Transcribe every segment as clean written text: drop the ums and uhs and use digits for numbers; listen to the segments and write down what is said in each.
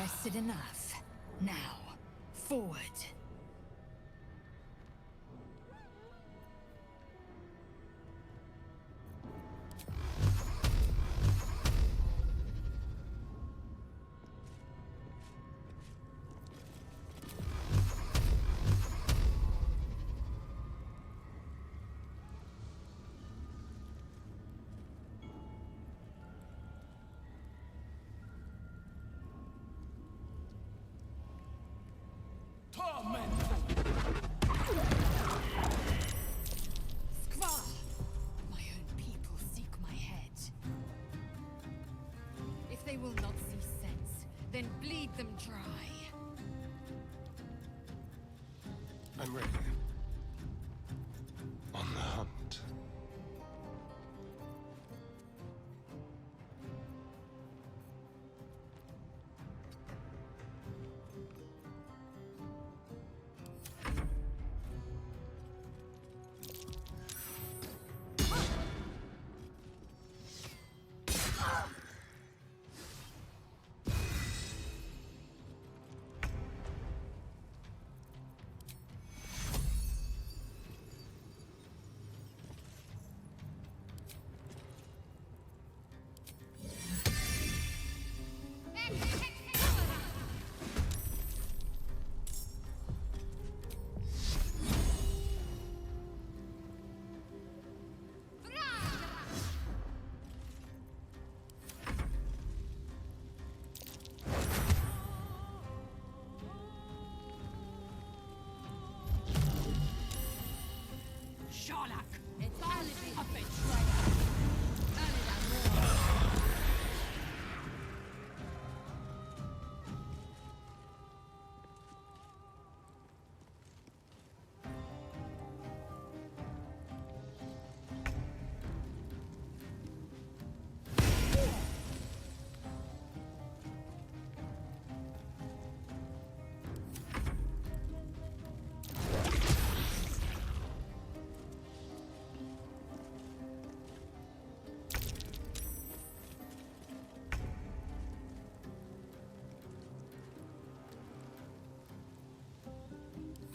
Rested enough. Now, forward. They will not see sense, then bleed them dry. I'm ready. On the hunt.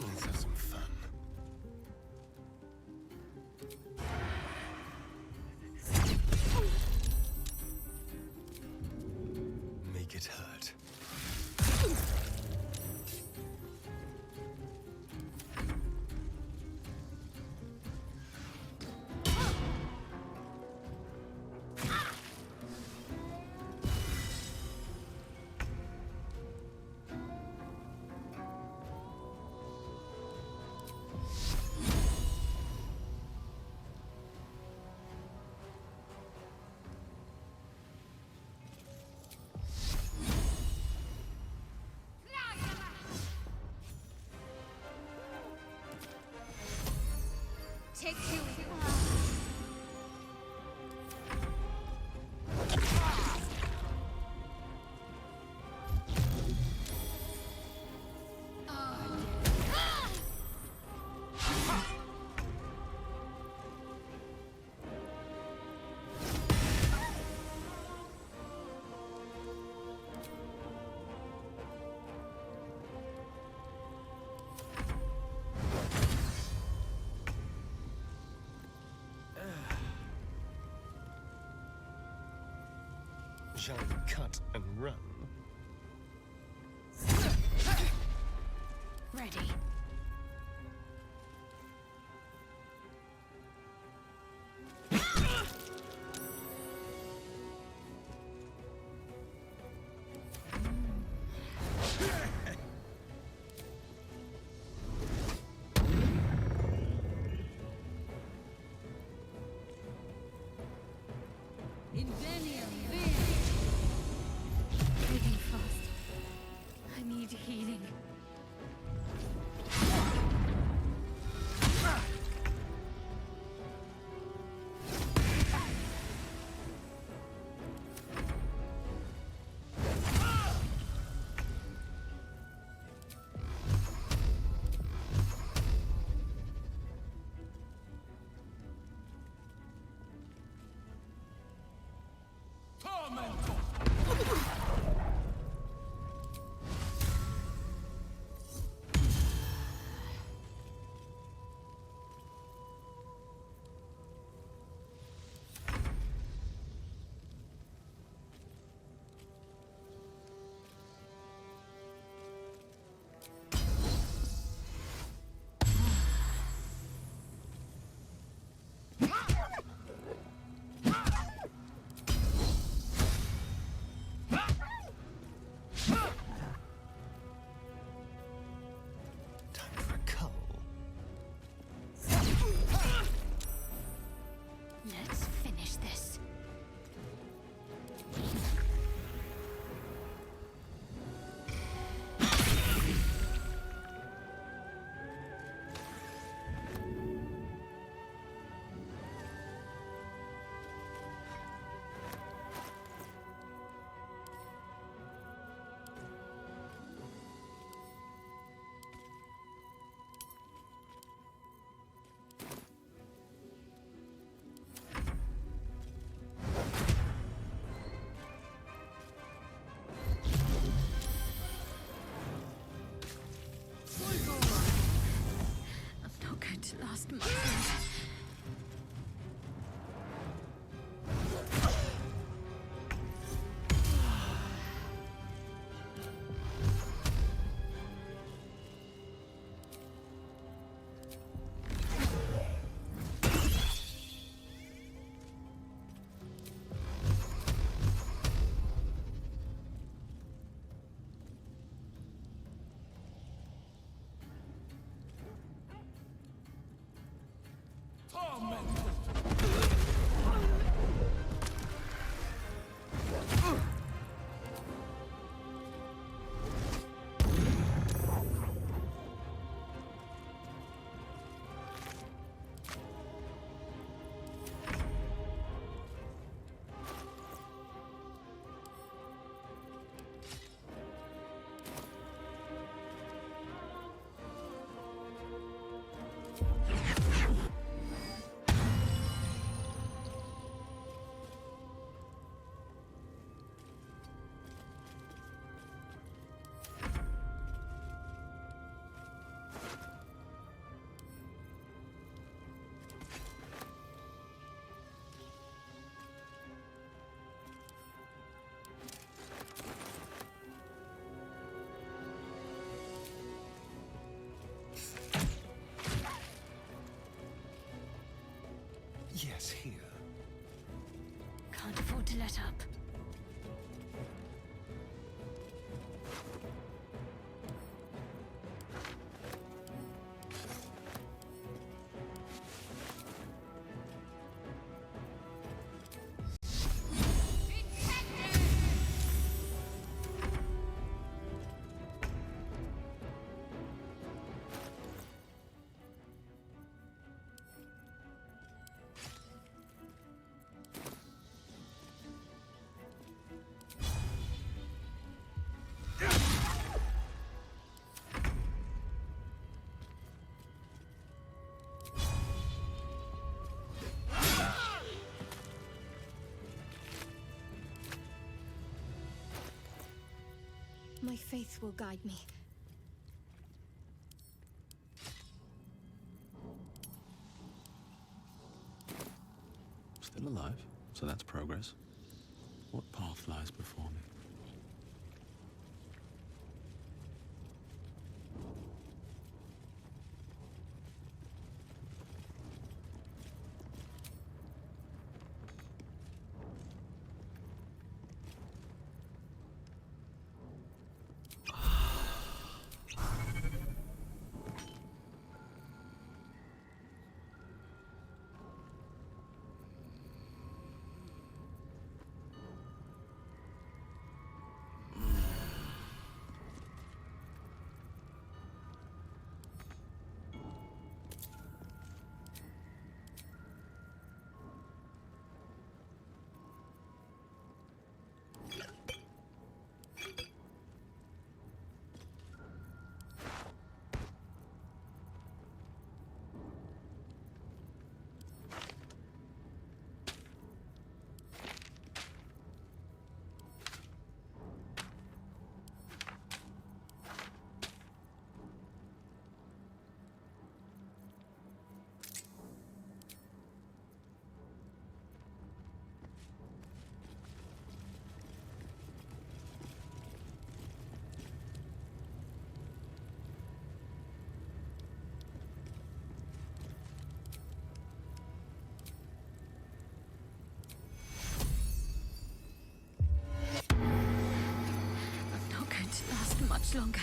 Let's have some fun. Make it hurt. Take you. Shall we cut and run? Ready. Breathing fast. I need healing. going to last much longer. Yes, here. Can't afford to let up. My faith will guide me. Still alive, so that's progress. What path lies before me? Much longer.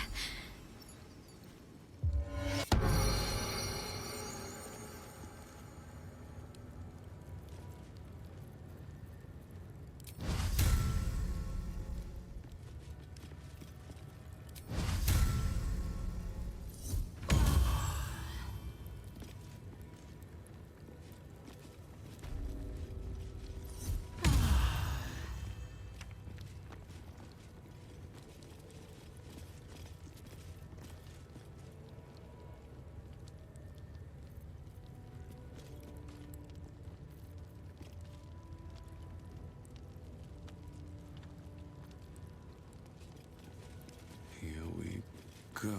Here we go.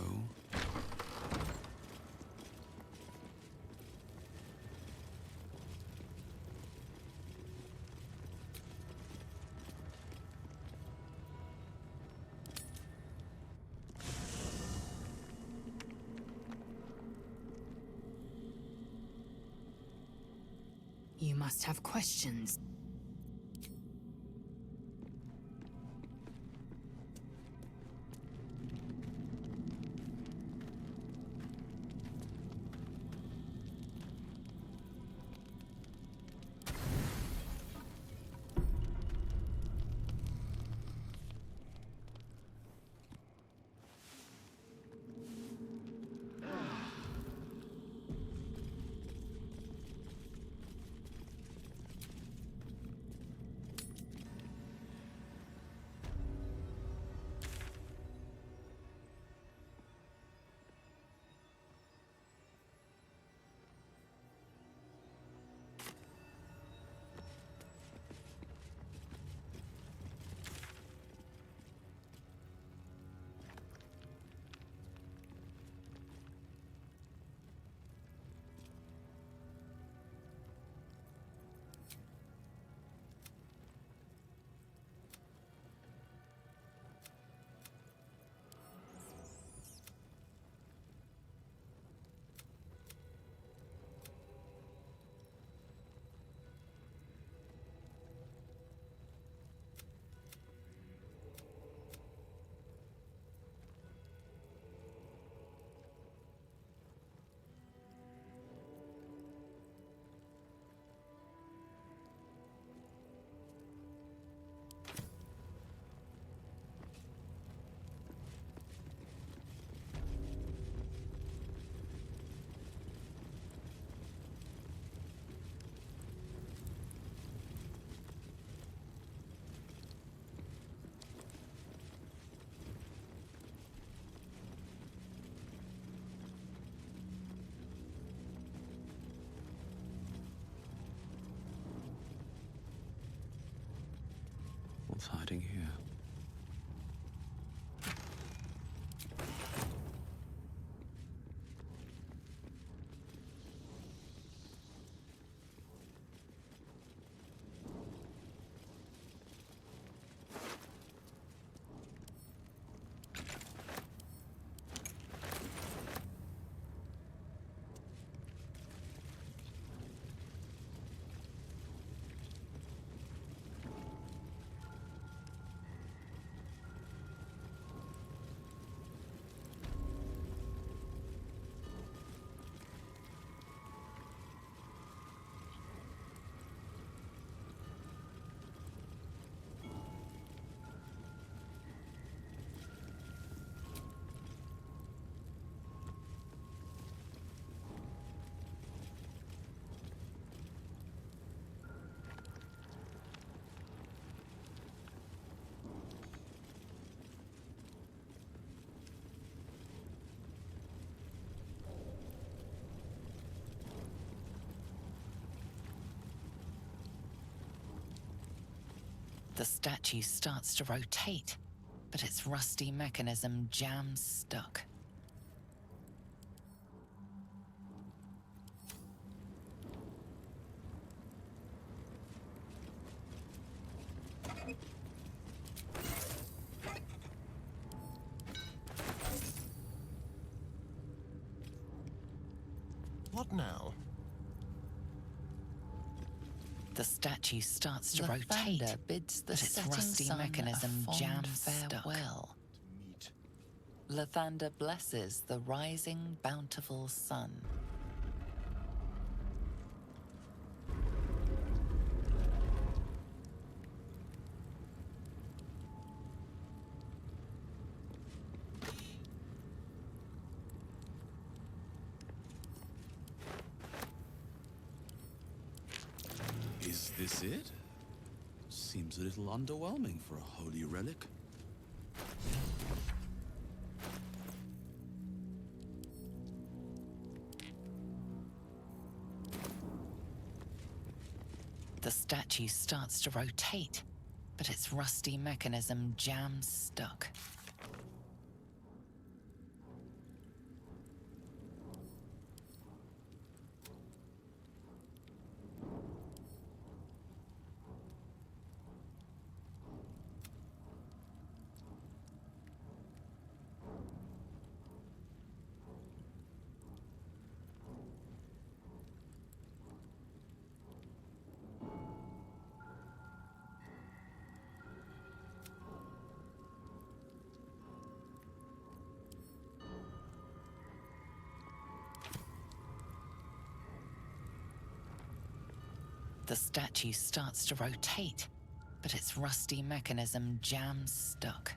You must have questions. What's hiding here? The statue starts to rotate, but its rusty mechanism jams stuck. What now? The statue starts to Lathander rotate, bids the but its setting rusty sun mechanism a fond jams stuck. farewell. Meet. Lathander blesses the rising, bountiful sun. Is this it? Seems a little underwhelming for a holy relic. The statue starts to rotate, but its rusty mechanism jams stuck. The statue starts to rotate, but its rusty mechanism jams stuck.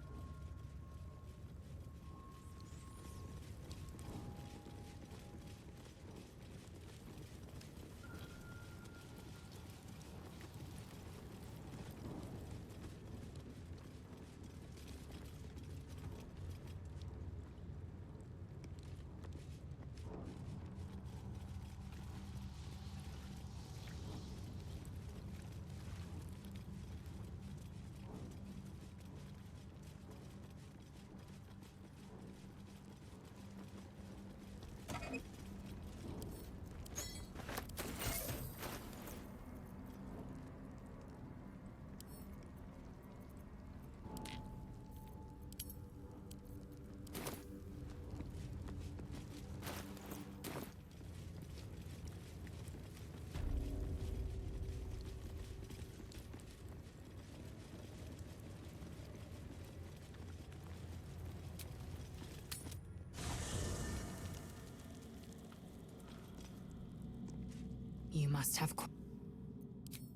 You must have...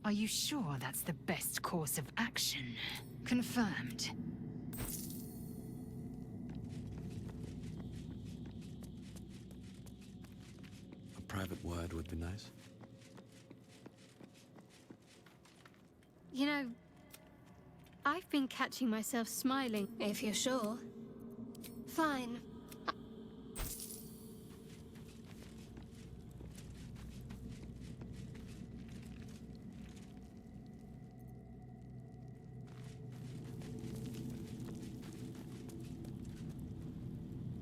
Are you sure that's the best course of action? Confirmed. A private word would be nice. You know, I've been catching myself smiling. If you're sure. Fine.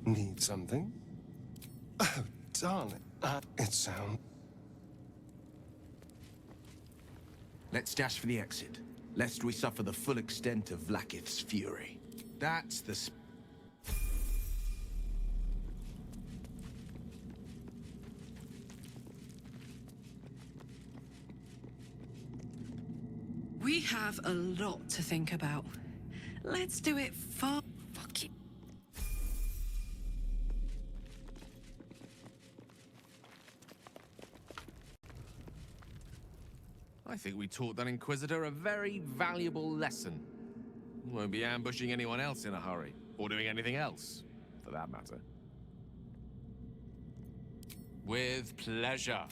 Need something? Oh, darling. It sounds... Let's dash for the exit, lest we suffer the full extent of Vlaakith's fury. That's the We have a lot to think about. Let's do it far. Fuck it. I think we taught that Inquisitor a very valuable lesson. Won't be ambushing anyone else in a hurry, or doing anything else, for that matter. With pleasure.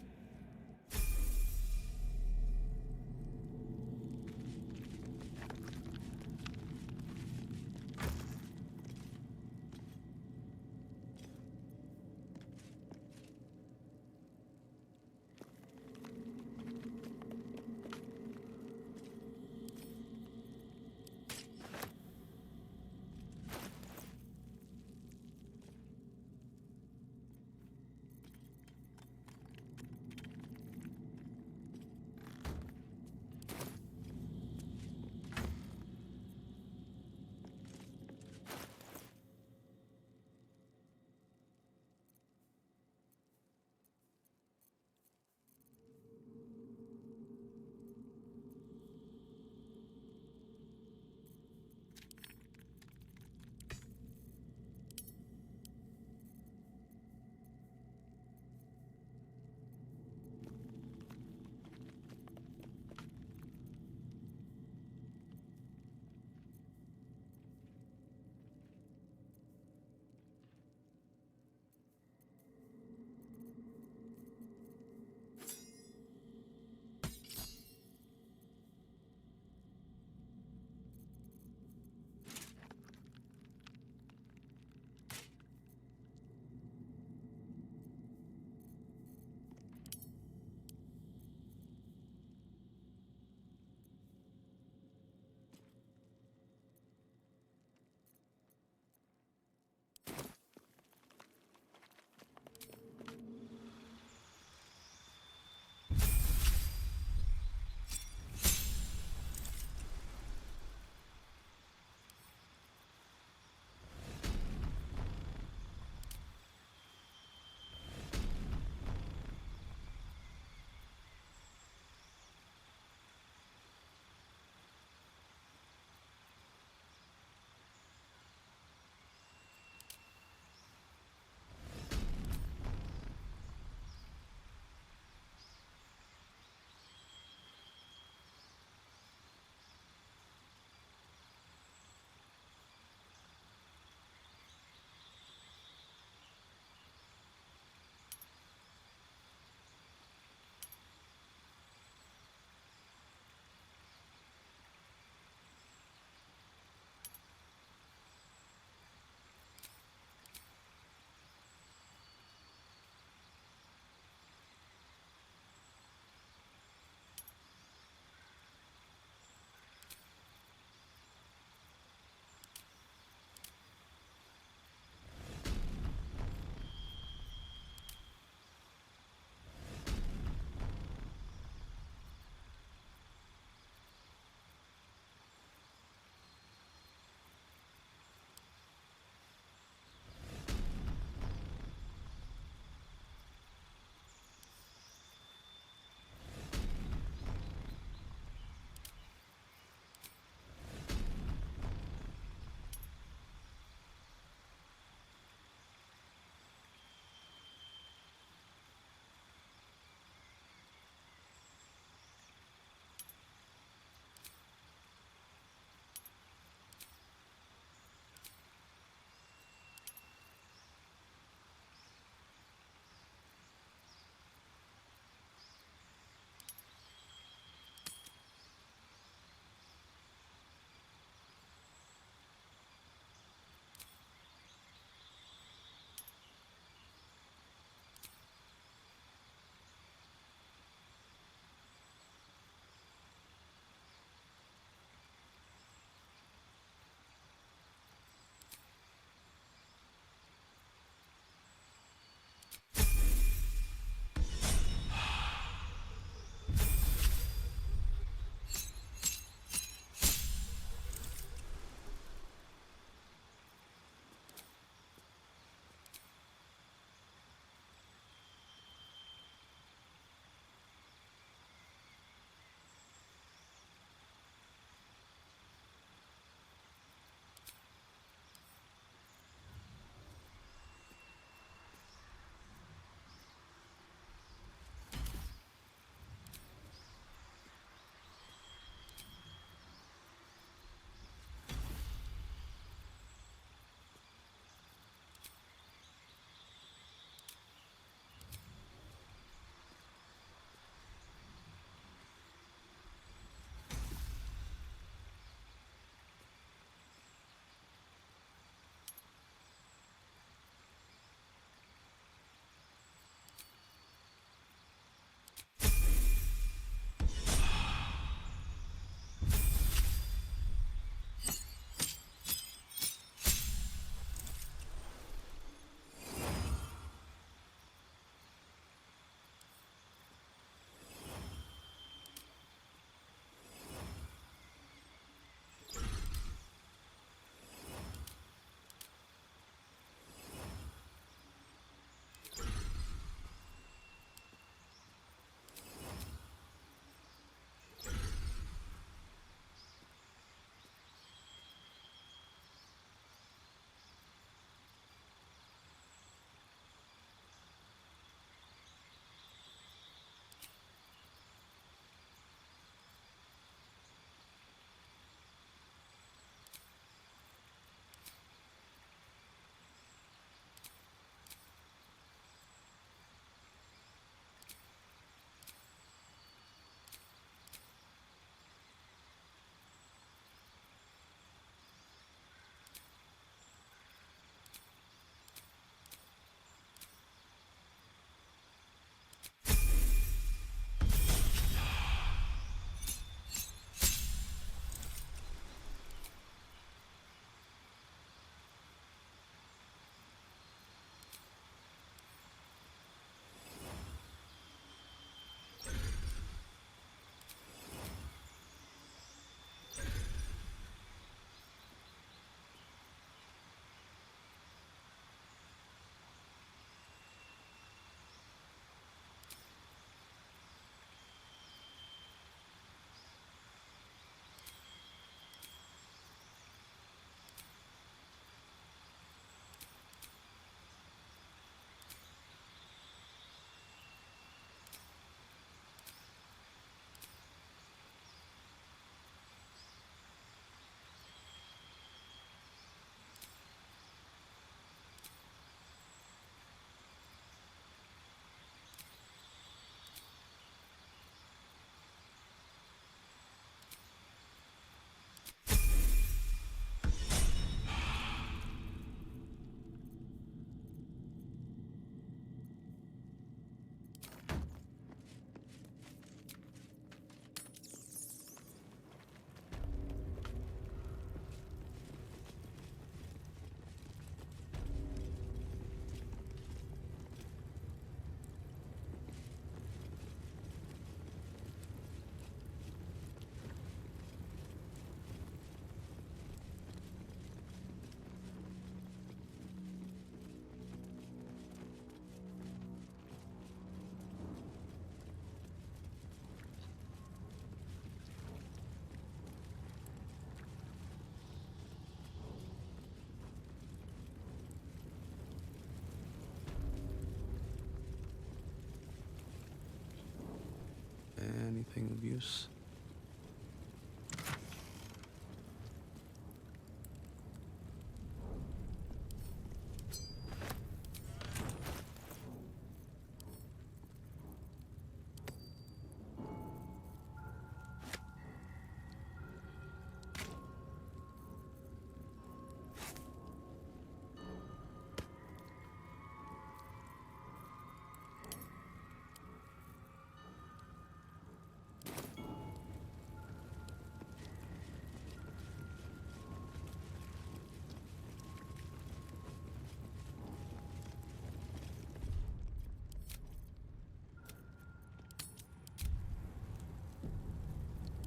anything of use?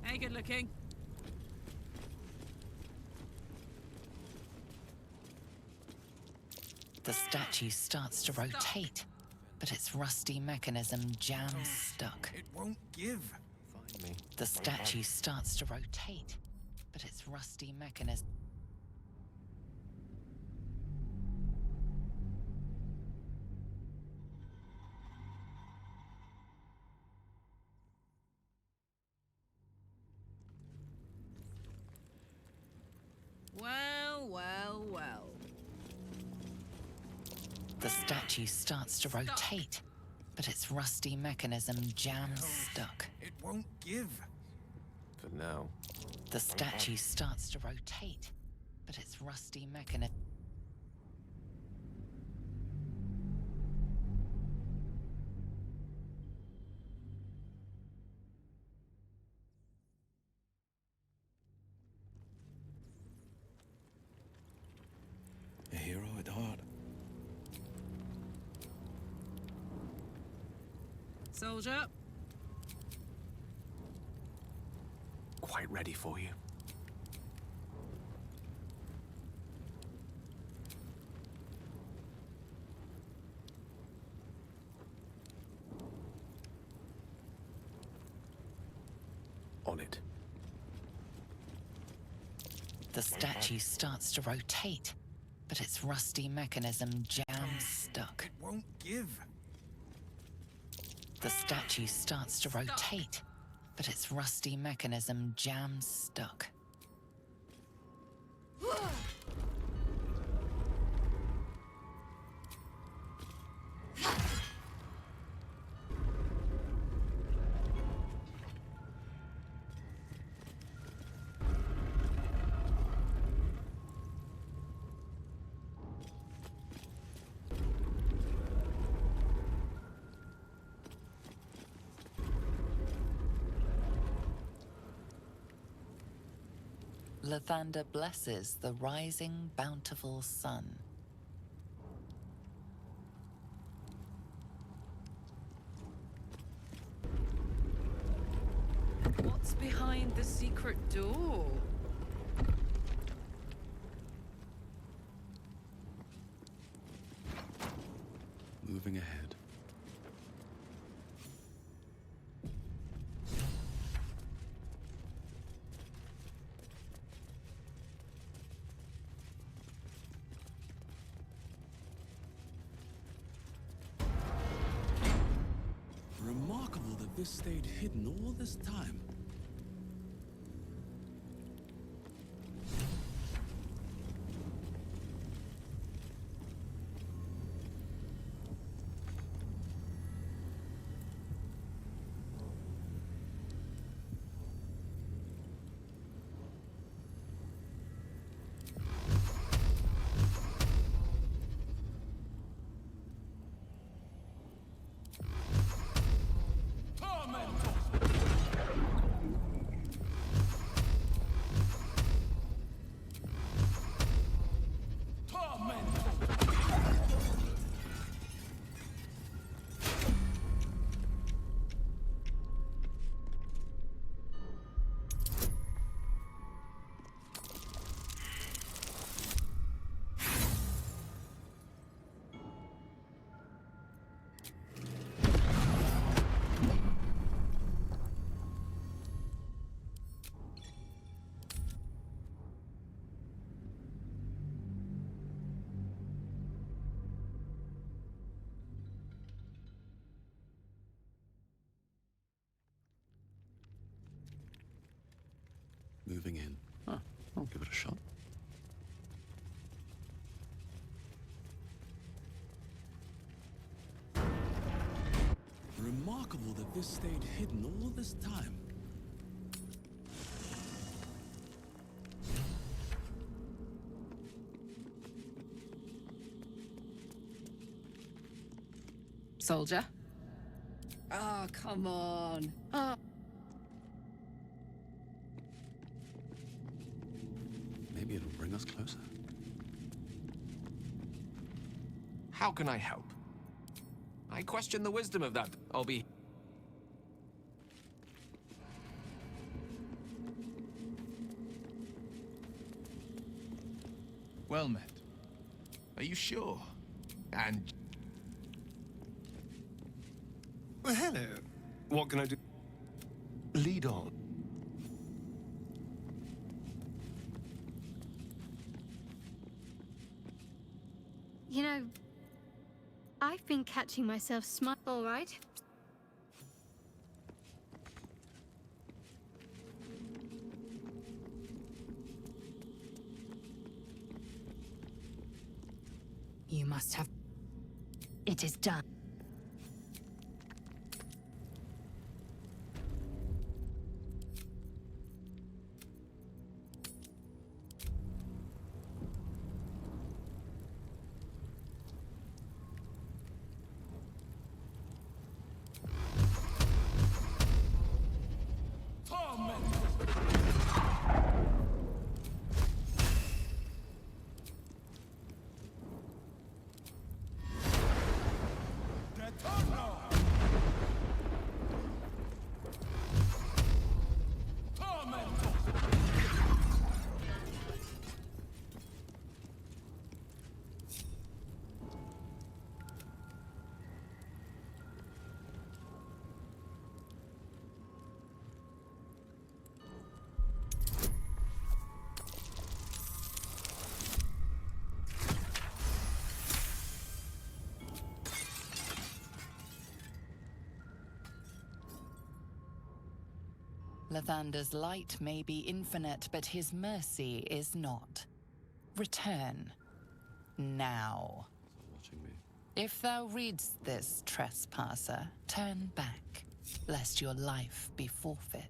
Hey, good looking. The statue starts to rotate, but its rusty mechanism jams stuck. It won't give. Find me. The statue starts to rotate, but its rusty mechanism. Well, well, well. The statue starts to rotate, but its rusty mechanism jams stuck. It won't give. For now. The statue starts to rotate, but its rusty mechanism. A hero at heart. Soldier. Quite ready for you. On it. The statue starts to rotate, but its rusty mechanism jams stuck. It won't give. The statue starts to rotate, but its rusty mechanism jams stuck. Lathander blesses the rising, bountiful sun. What's behind the secret door? Moving ahead. Remarkable that this stayed hidden all this time. that this stayed hidden all this time. Soldier? Oh, come on. Maybe it'll bring us closer. How can I help? I question the wisdom of that. I'll be... Well met. Are you sure? And... Well, hello. What can I do? Lead on. You know, I've been catching myself all right. You must have... It is done. Lathander's light may be infinite, but his mercy is not. Return. Now. Watching me. If thou readst this, trespasser, turn back, lest your life be forfeit.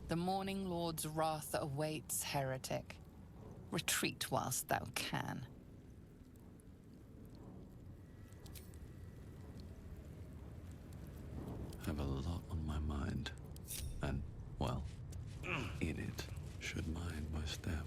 The Morning Lord's wrath awaits, heretic. Retreat whilst thou can. I have a lot on my mind. And, well, in it, should mind my step.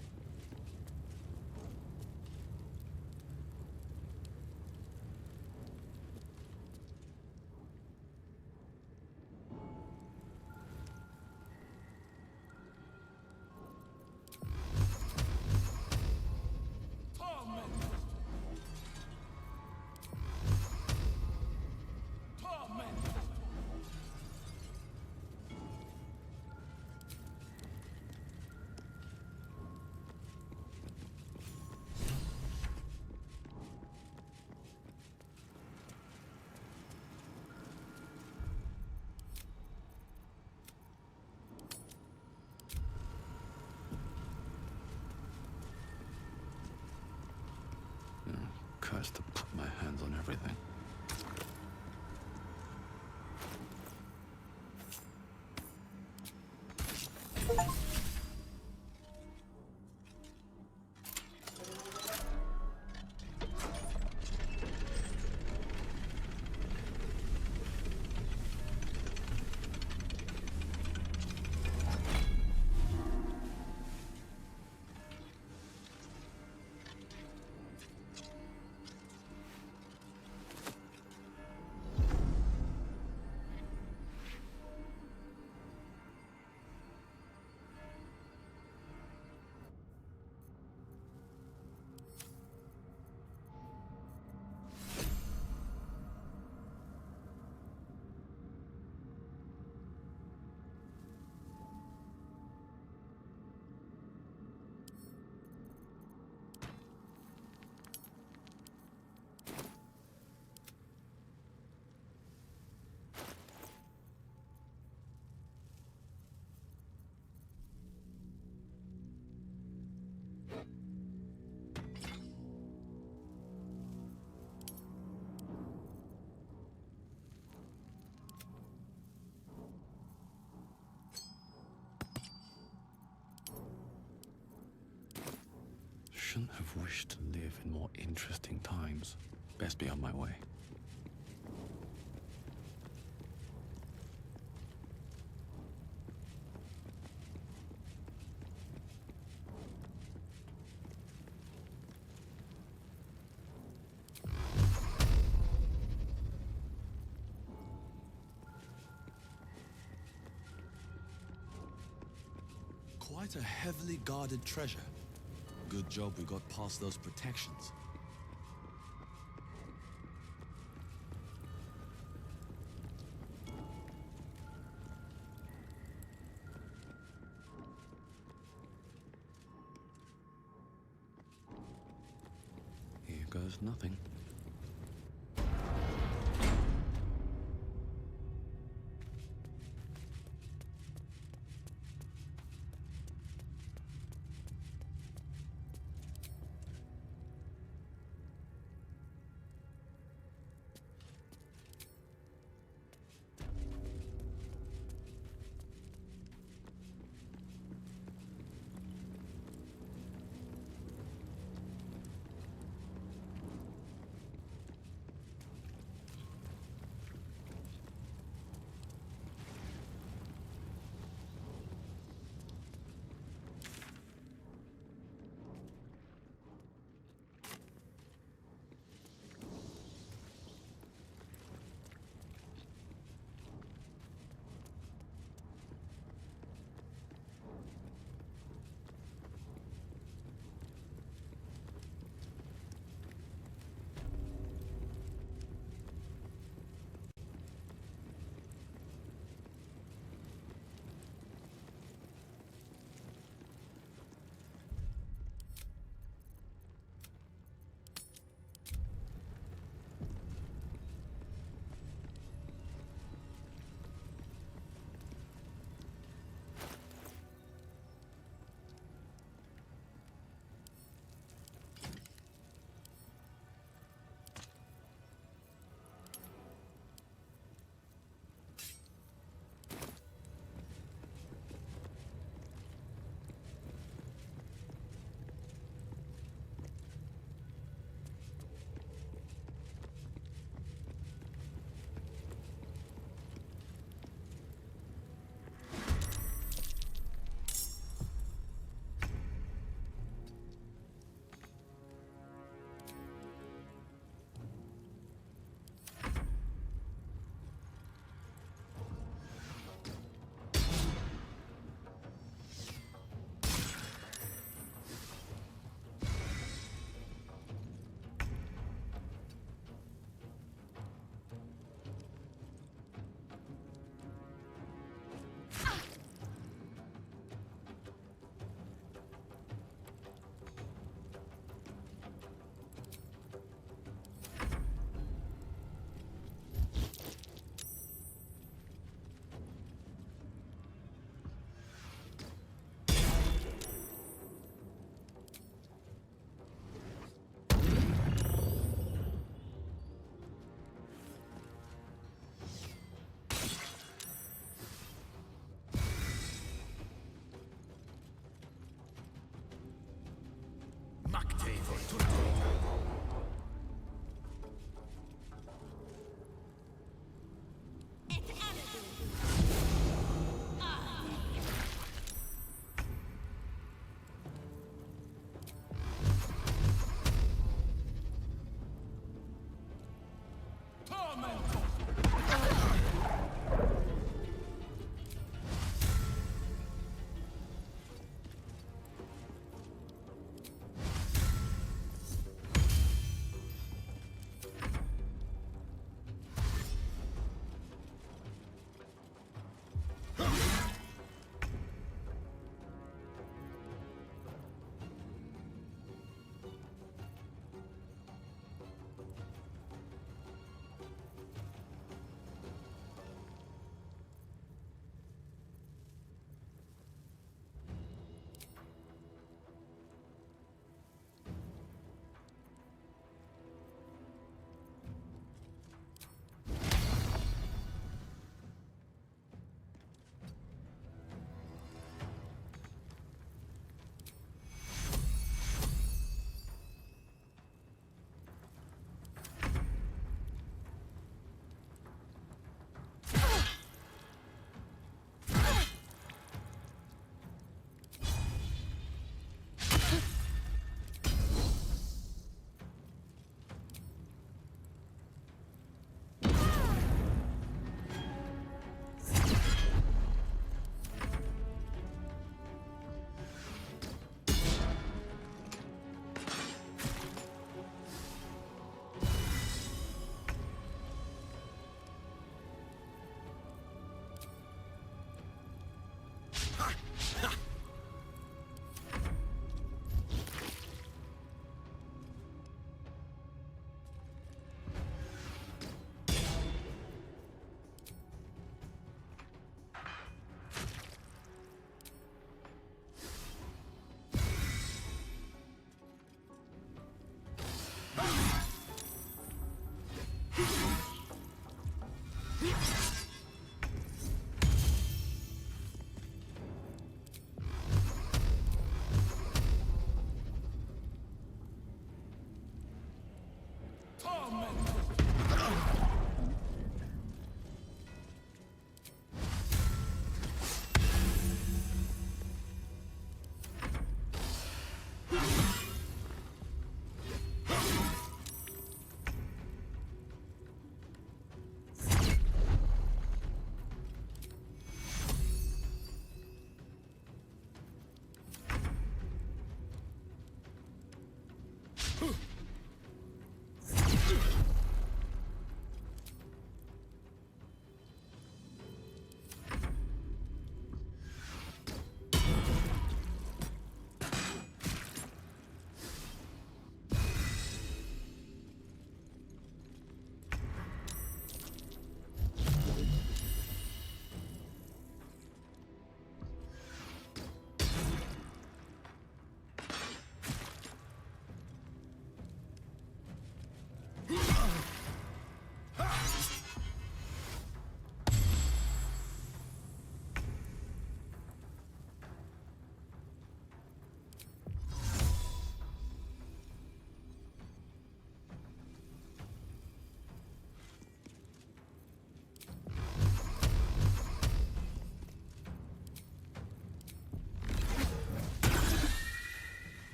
tries to put my hands on everything. Shouldn't have wished to live in more interesting times. Best be on my way. Quite a heavily guarded treasure. Good job we got past those protections. Here goes nothing.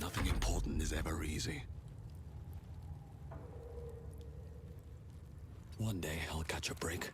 Nothing important is ever easy. One day I'll catch a break.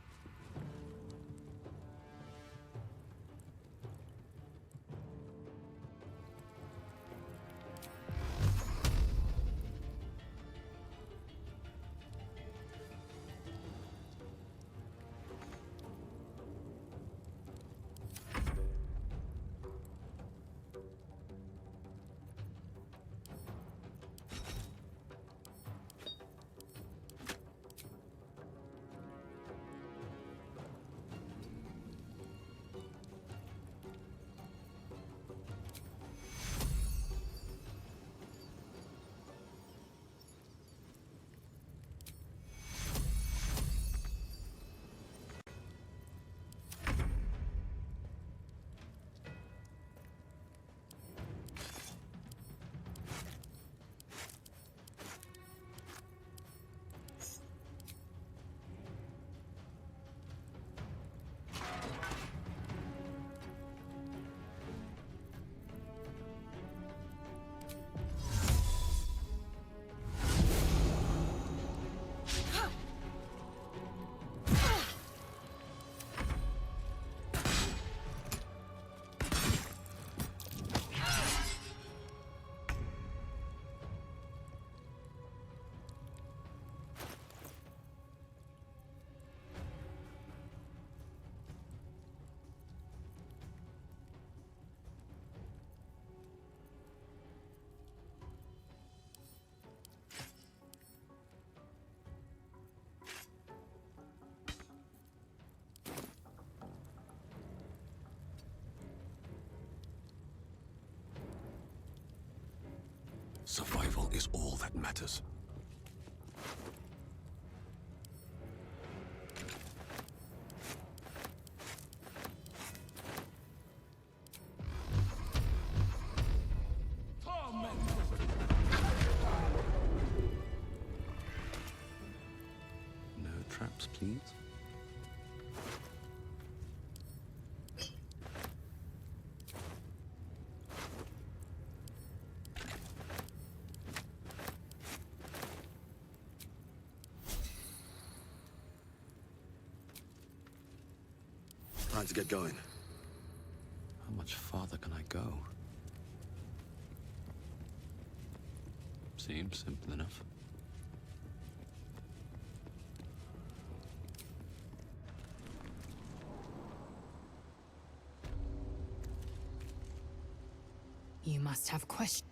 Survival is all that matters. No traps, please. Time to get going. How much farther can I go? Seems simple enough. You must have questions.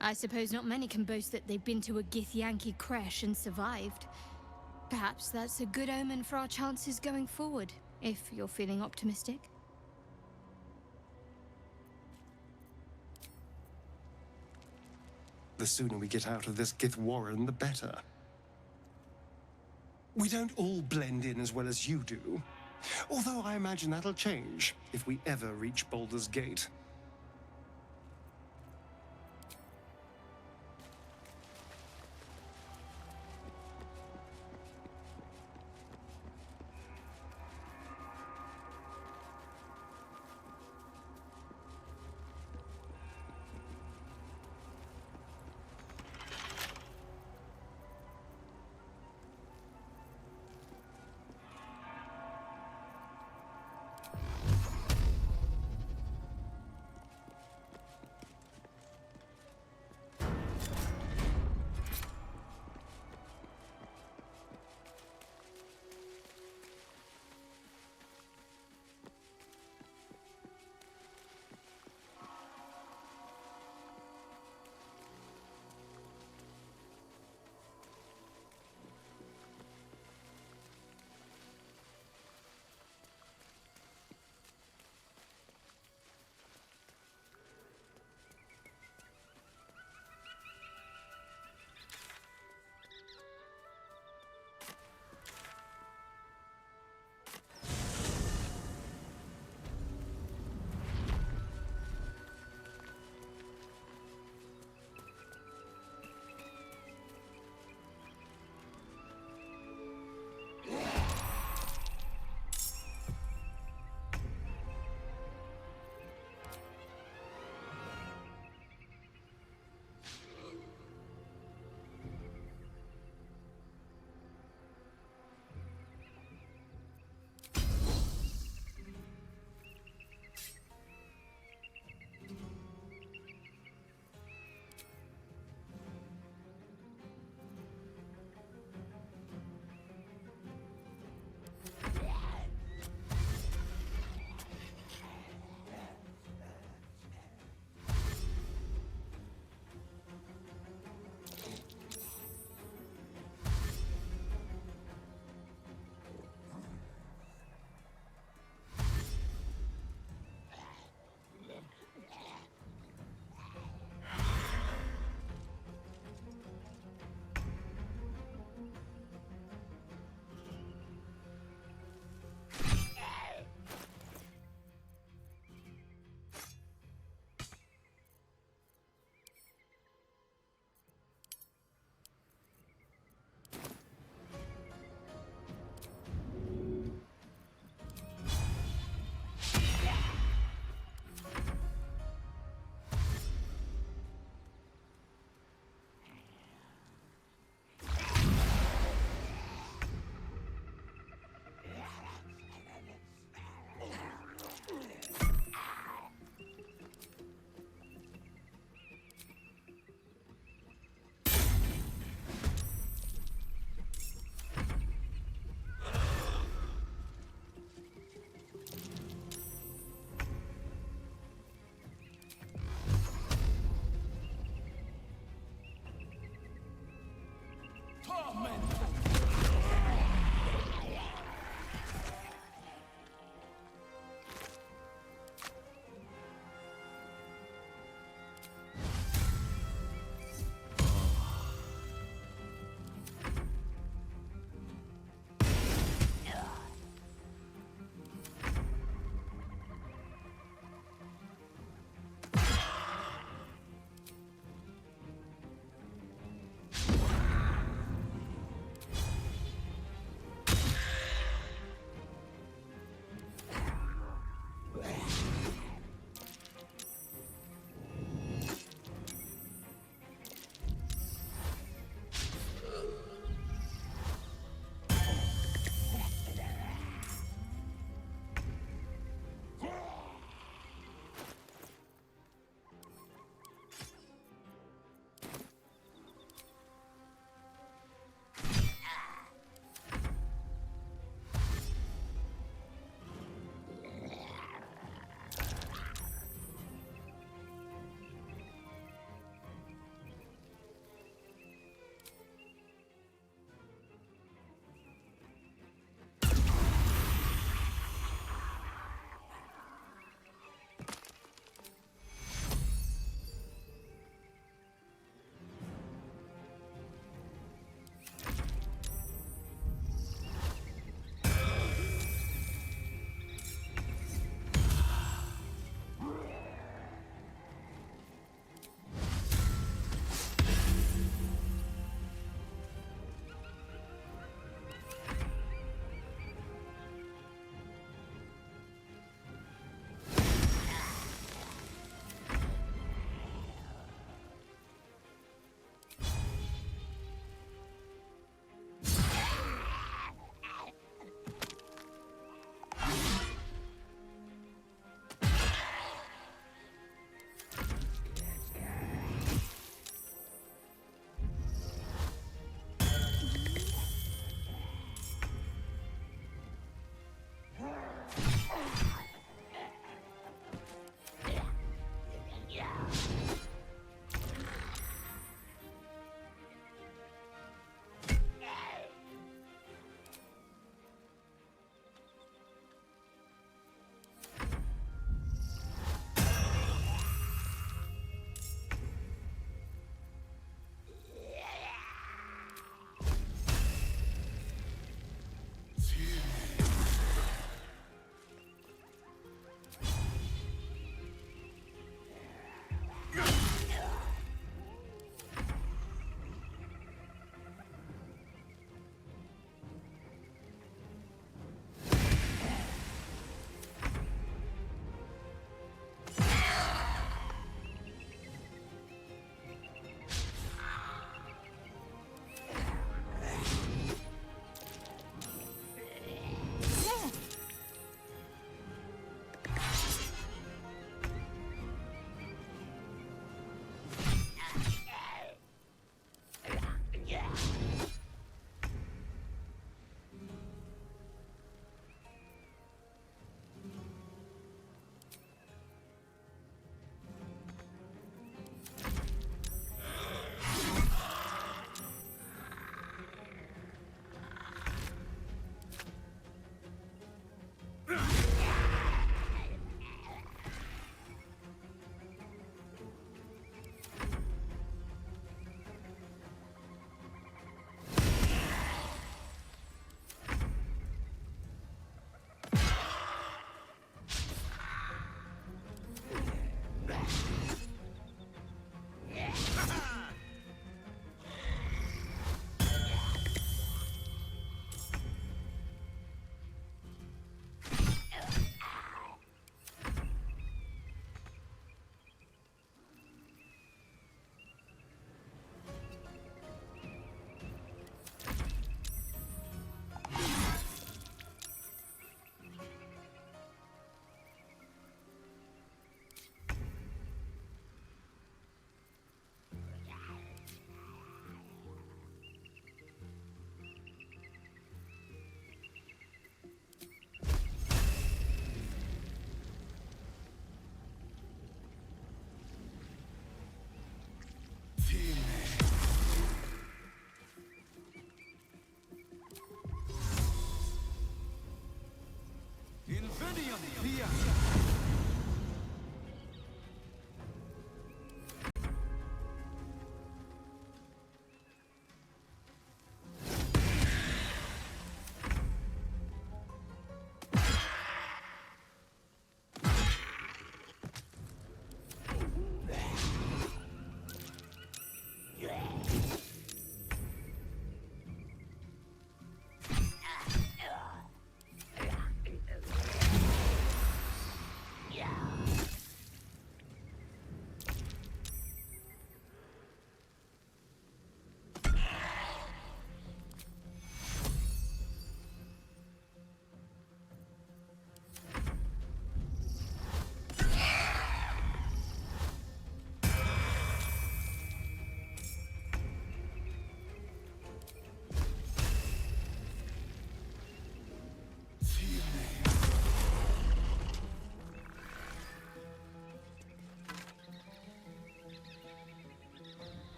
I suppose not many can boast that they've been to a Githyanki crash and survived. Perhaps that's a good omen for our chances going forward, if you're feeling optimistic. The sooner we get out of this Gith Warren, the better. We don't all blend in as well as you do. Although I imagine that'll change if we ever reach Baldur's Gate.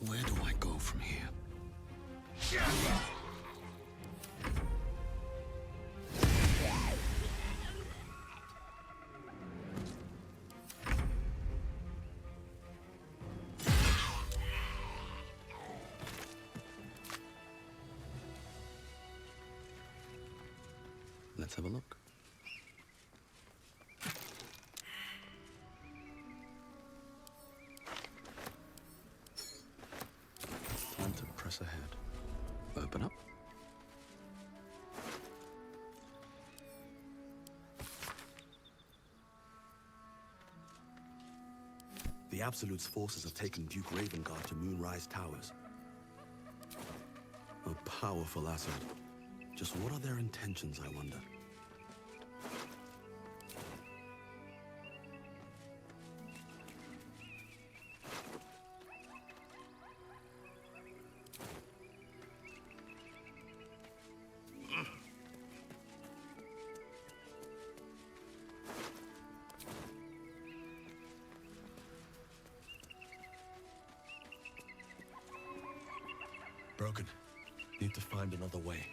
Where do I go from here? Let's have a look. Time to press ahead. Open up. The Absolute's forces have taken Duke Ravengard to Moonrise Towers. A powerful asset. Just what are their intentions, I wonder? Broken. Need to find another way.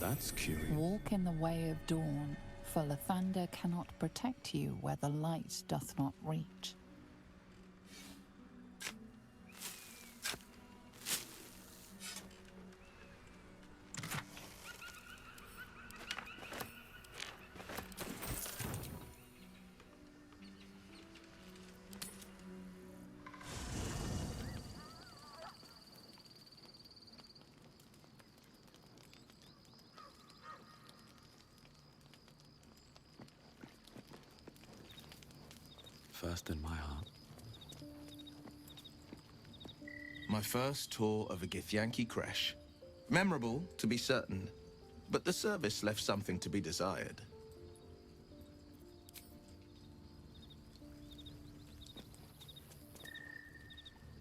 That's curious. Walk in the way of dawn, for Lathander cannot protect you where the light doth not reach. First in my heart. My first tour of a Githyanki creche. Memorable, to be certain, but the service left something to be desired.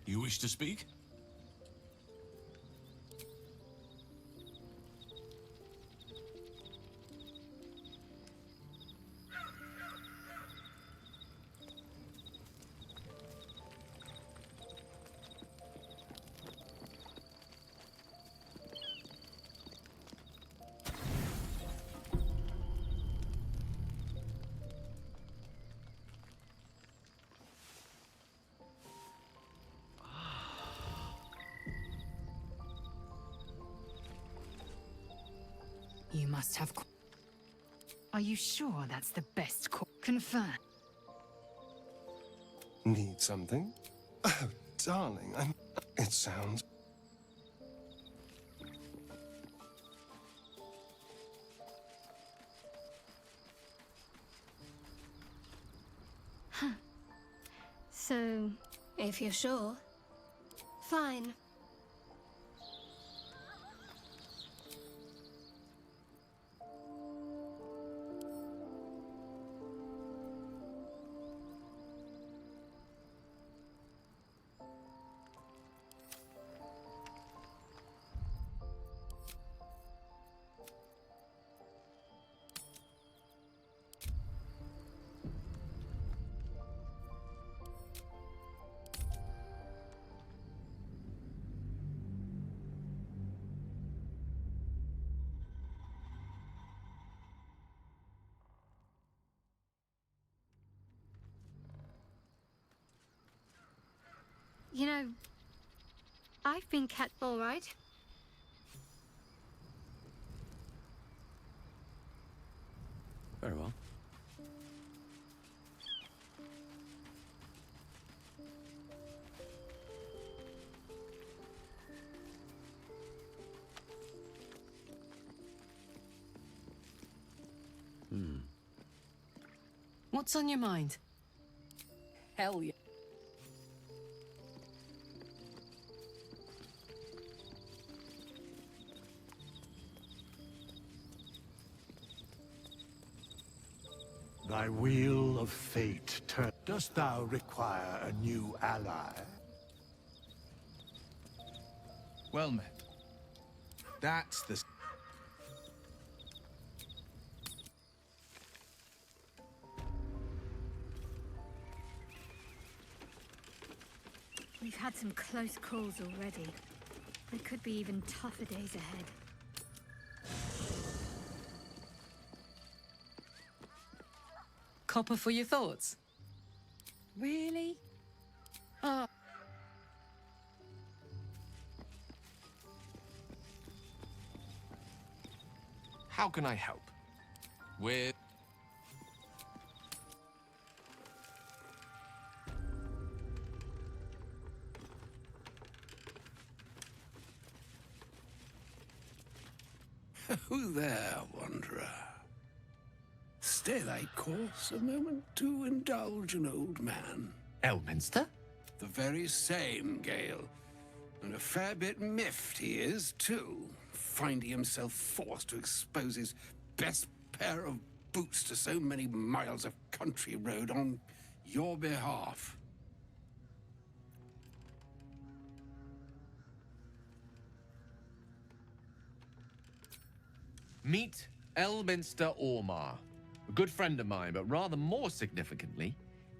You wish to speak? You must have... Are you sure that's the best Confirm. Need something? Oh, darling, it sounds... So, If you're sure. Fine. You know, I've been kept all right. Very well. What's on your mind? Hell yeah. Thy wheel of fate turn. Dost thou require a new ally? Well met. That's the... We've had some close calls already. There could be even tougher days ahead. Copper for your thoughts? Really? Oh. How can I help? With... Who there, wanderer? Stay thy course a moment to indulge an old man. Elminster? The very same, Gale. And a fair bit miffed he is, too, finding himself forced to expose his best pair of boots to so many miles of country road on your behalf. Meet Elminster Ormar. A good friend of mine, but rather more significantly,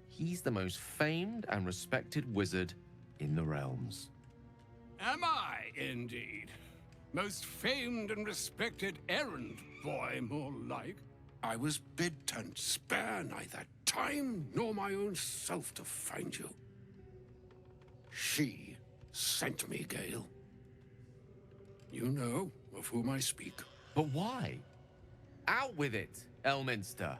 he's the most famed and respected wizard in the realms. Am I, indeed? Most famed and respected errand boy, more like. I was bid to spare neither time nor my own self to find you. She sent me, Gale. You know of whom I speak. But why? Out with it, Elminster.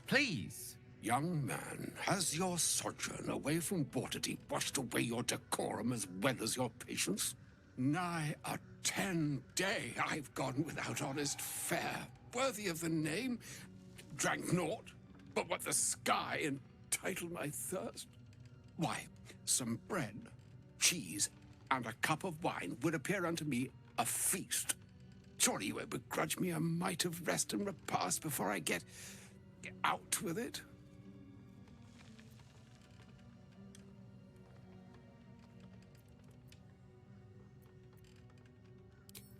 Please. Young man, has your sojourn away from Waterdeep washed away your decorum as well as your patience? Nigh a 10-day I've gone without honest fare, worthy of the name. Drank naught but what the sky entitled my thirst. Why, some bread, cheese, and a cup of wine would appear unto me a feast. Surely you won't begrudge me a mite of rest and repast before I get out with it?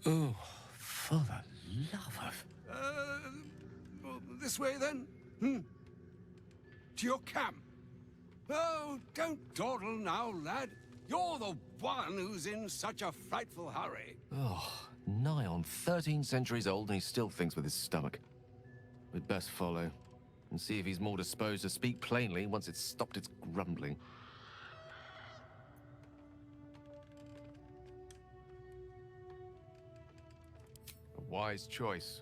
Oh, for the love of... This way then? To your camp? Oh, don't dawdle now, lad. You're the one who's in such a frightful hurry. Oh, nigh on 13 centuries old and he still thinks with his stomach. We'd best follow and see if he's more disposed to speak plainly once it's stopped its grumbling. A wise choice.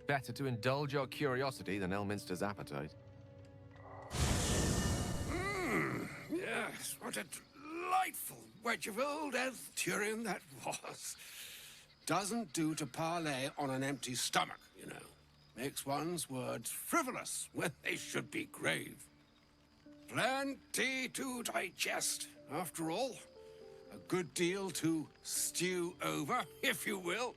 Better to indulge your curiosity than Elminster's appetite. Yes, what a delightful wedge of old Arthurian that was. Doesn't do to parley on an empty stomach, you know. Makes one's words frivolous when they should be grave. Plenty to digest, after all. A good deal to stew over, if you will.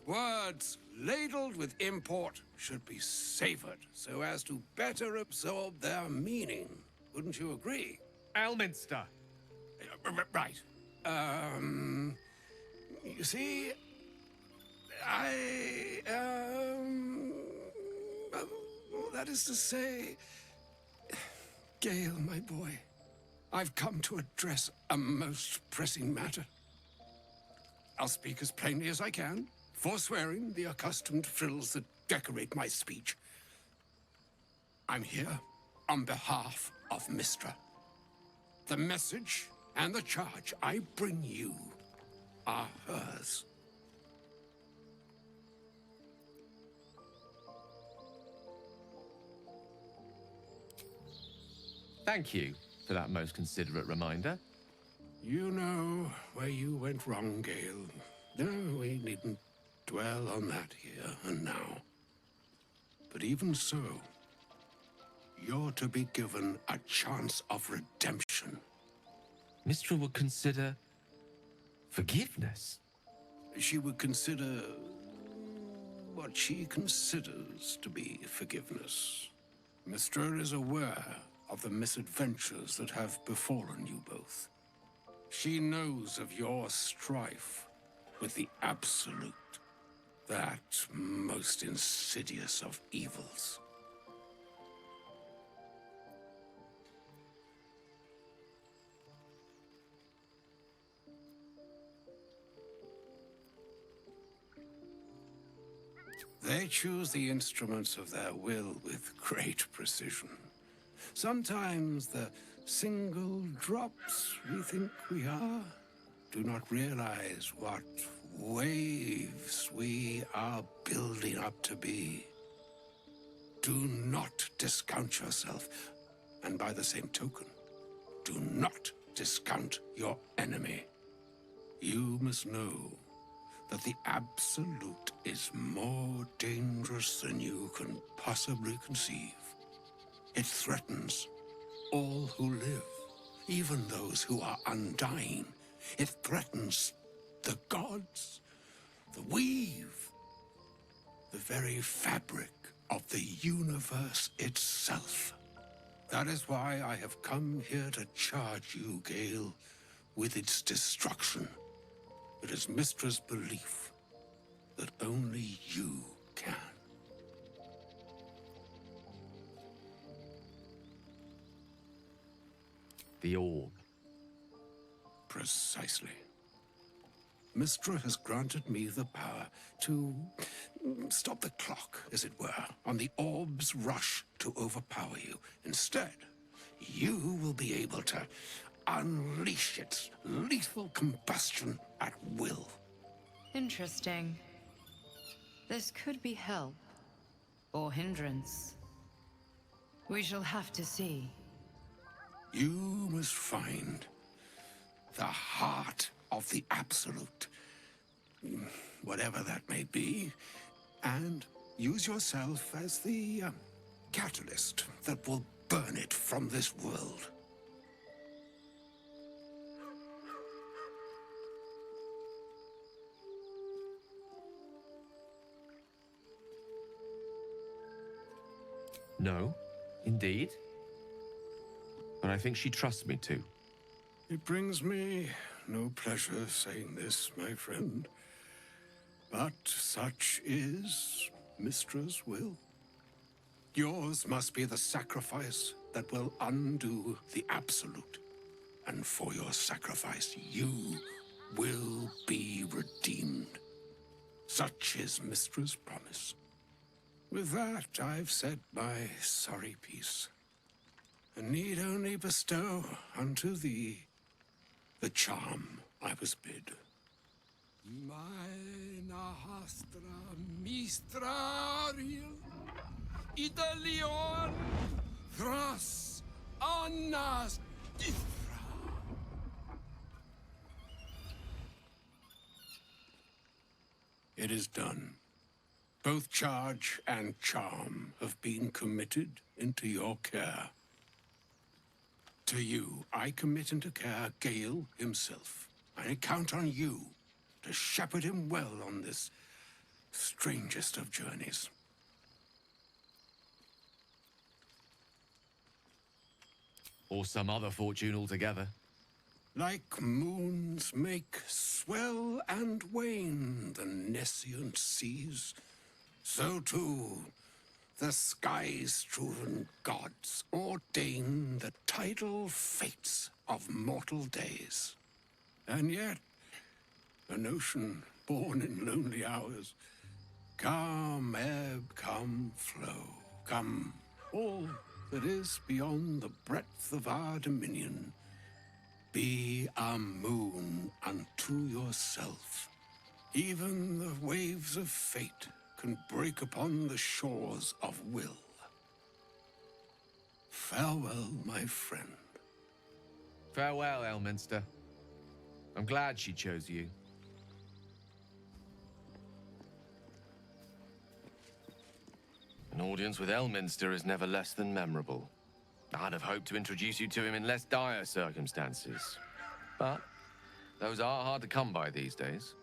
Words ladled with import should be savored so as to better absorb their meaning. Wouldn't you agree? Elminster. Right. You see, that is to say, Gale, my boy, I've come to address a most pressing matter. I'll speak as plainly as I can, forswearing the accustomed frills that decorate my speech. I'm here on behalf of Mystra. The message and the charge I bring you are hers. Thank you for that most considerate reminder. You know where you went wrong, Gale. No, we needn't dwell on that here and now. But even so, you're to be given a chance of redemption. Mystra would consider forgiveness. She would consider what she considers to be forgiveness. Mystra is aware of the misadventures that have befallen you both. She knows of your strife with the Absolute, that most insidious of evils. They choose the instruments of their will with great precision. Sometimes the single drops we think we are do not realize what waves we are building up to be. Do not discount yourself, and by the same token, do not discount your enemy. You must know that the Absolute is more dangerous than you can possibly conceive. It threatens all who live, even those who are undying. It threatens the gods, the weave, the very fabric of the universe itself. That is why I have come here to charge you, Gale, with its destruction. It is Mystra's belief that only you can. The orb. Precisely. Mystra has granted me the power to stop the clock, as it were, on the orb's rush to overpower you. Instead, you will be able to unleash its lethal combustion at will. Interesting. This could be help, or hindrance. We shall have to see. You must find the heart of the Absolute, whatever that may be, and use yourself as the catalyst that will burn it from this world. No, indeed. But I think she trusts me too. It brings me no pleasure saying this, my friend, but such is Mystra's will. Yours must be the sacrifice that will undo the Absolute, and for your sacrifice you will be redeemed. Such is Mystra's promise. With that, I've said my sorry piece, and need only bestow unto thee the charm I was bid. Meine hastra mistrariel, idalion, thras annas dithra. It is done. Both charge and charm have been committed into your care. To you, I commit into care Gale himself. I count on you to shepherd him well on this strangest of journeys. Or some other fortune altogether. Like moons make swell and wane the nescient seas, so too the sky-strewn gods ordain the tidal fates of mortal days. And yet, an ocean born in lonely hours, come ebb, come flow, come all that is beyond the breadth of our dominion. Be a moon unto yourself. Even the waves of fate can break upon the shores of will. Farewell, my friend. Farewell, Elminster. I'm glad she chose you. An audience with Elminster is never less than memorable. I'd have hoped to introduce you to him in less dire circumstances. But those are hard to come by these days.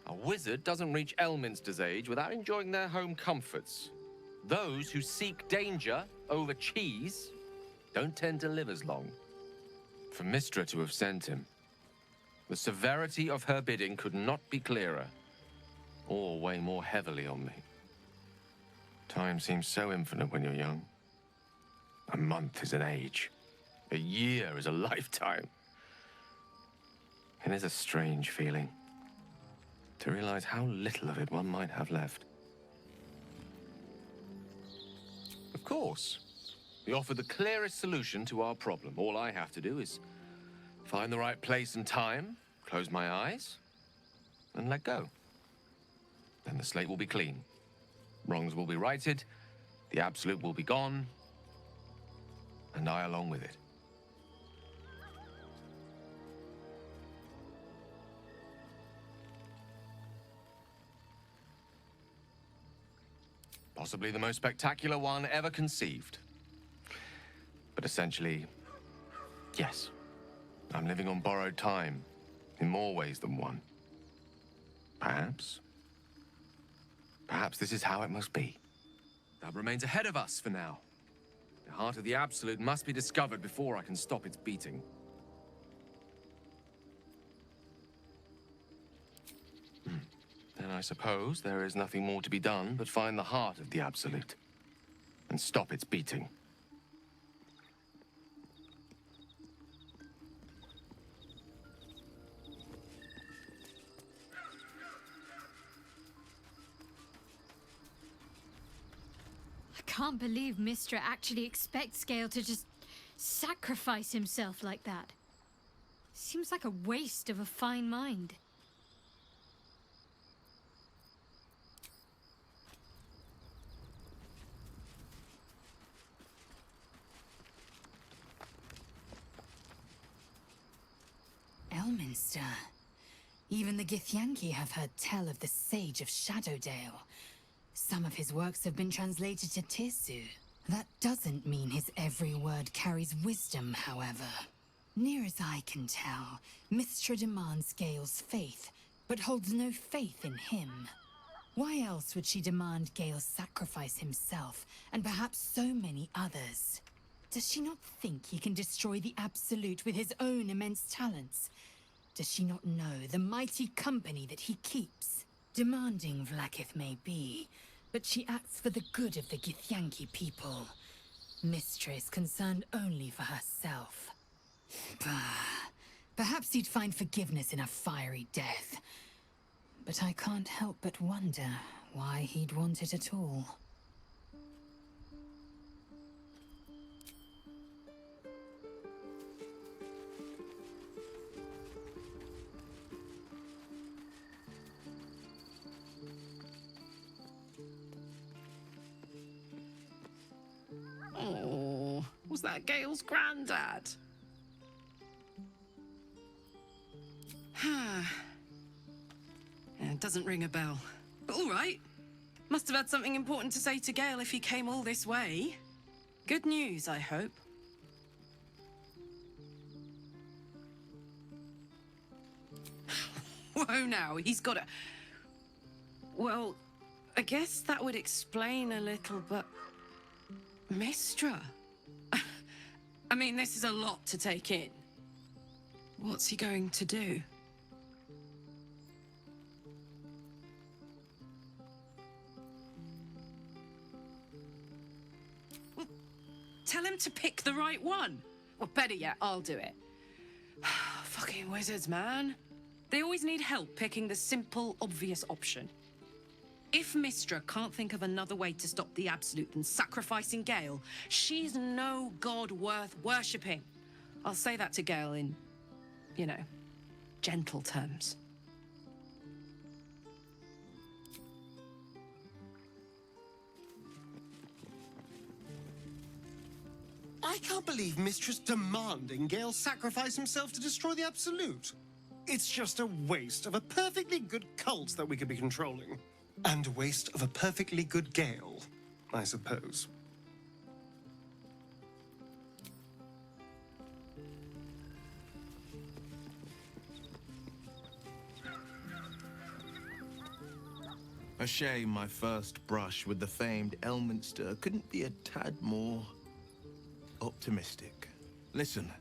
A wizard doesn't reach Elminster's age without enjoying their home comforts. Those who seek danger over cheese don't tend to live as long. For Mystra to have sent him, the severity of her bidding could not be clearer, or weigh more heavily on me. Time seems so infinite when you're young. A month is an age. A year is a lifetime. It is a strange feeling to realize how little of it one might have left. Of course, we offer the clearest solution to our problem. All I have to do is find the right place and time, close my eyes, and let go. Then the slate will be clean. Wrongs will be righted, the absolute will be gone, and I along with it. Possibly the most spectacular one ever conceived. But essentially, yes, I'm living on borrowed time in more ways than one. Perhaps this is how it must be. That remains ahead of us for now. The heart of the Absolute must be discovered before I can stop its beating. Then I suppose there is nothing more to be done but find the heart of the Absolute and stop its beating. I can't believe Mystra actually expects Gale to just sacrifice himself like that. Seems like a waste of a fine mind. Elminster. Even the Githyanki have heard tell of the Sage of Shadowdale. Some of his works have been translated to Tirsu. That doesn't mean his every word carries wisdom, however. Near as I can tell, Mystra demands Gale's faith, but holds no faith in him. Why else would she demand Gale sacrifice himself, and perhaps so many others? Does she not think he can destroy the Absolute with his own immense talents? Does she not know the mighty company that he keeps? Demanding Vlaakith may be, but she acts for the good of the Githyanki people. Mystra is concerned only for herself. Bah. Perhaps he'd find forgiveness in a fiery death. But I can't help but wonder why he'd want it at all. Oh, was that Gale's granddad? Yeah, it doesn't ring a bell. But all right. Must have had something important to say to Gale if he came all this way. Good news, I hope. Whoa now, he's got a... Well, I guess that would explain a little, but... Mystra? I mean, this is a lot to take in. What's he going to do? Well, tell him to pick the right one. Or better yet, I'll do it. Fucking wizards, man. They always need help picking the simple, obvious option. If Mystra can't think of another way to stop the Absolute than sacrificing Gale, she's no god worth worshipping. I'll say that to Gale in, you know, gentle terms. I can't believe Mystra's demanding Gale sacrifice himself to destroy the Absolute. It's just a waste of a perfectly good cult that we could be controlling. And a waste of a perfectly good Gale, I suppose. A shame my first brush with the famed Elminster couldn't be a tad more optimistic. Listen,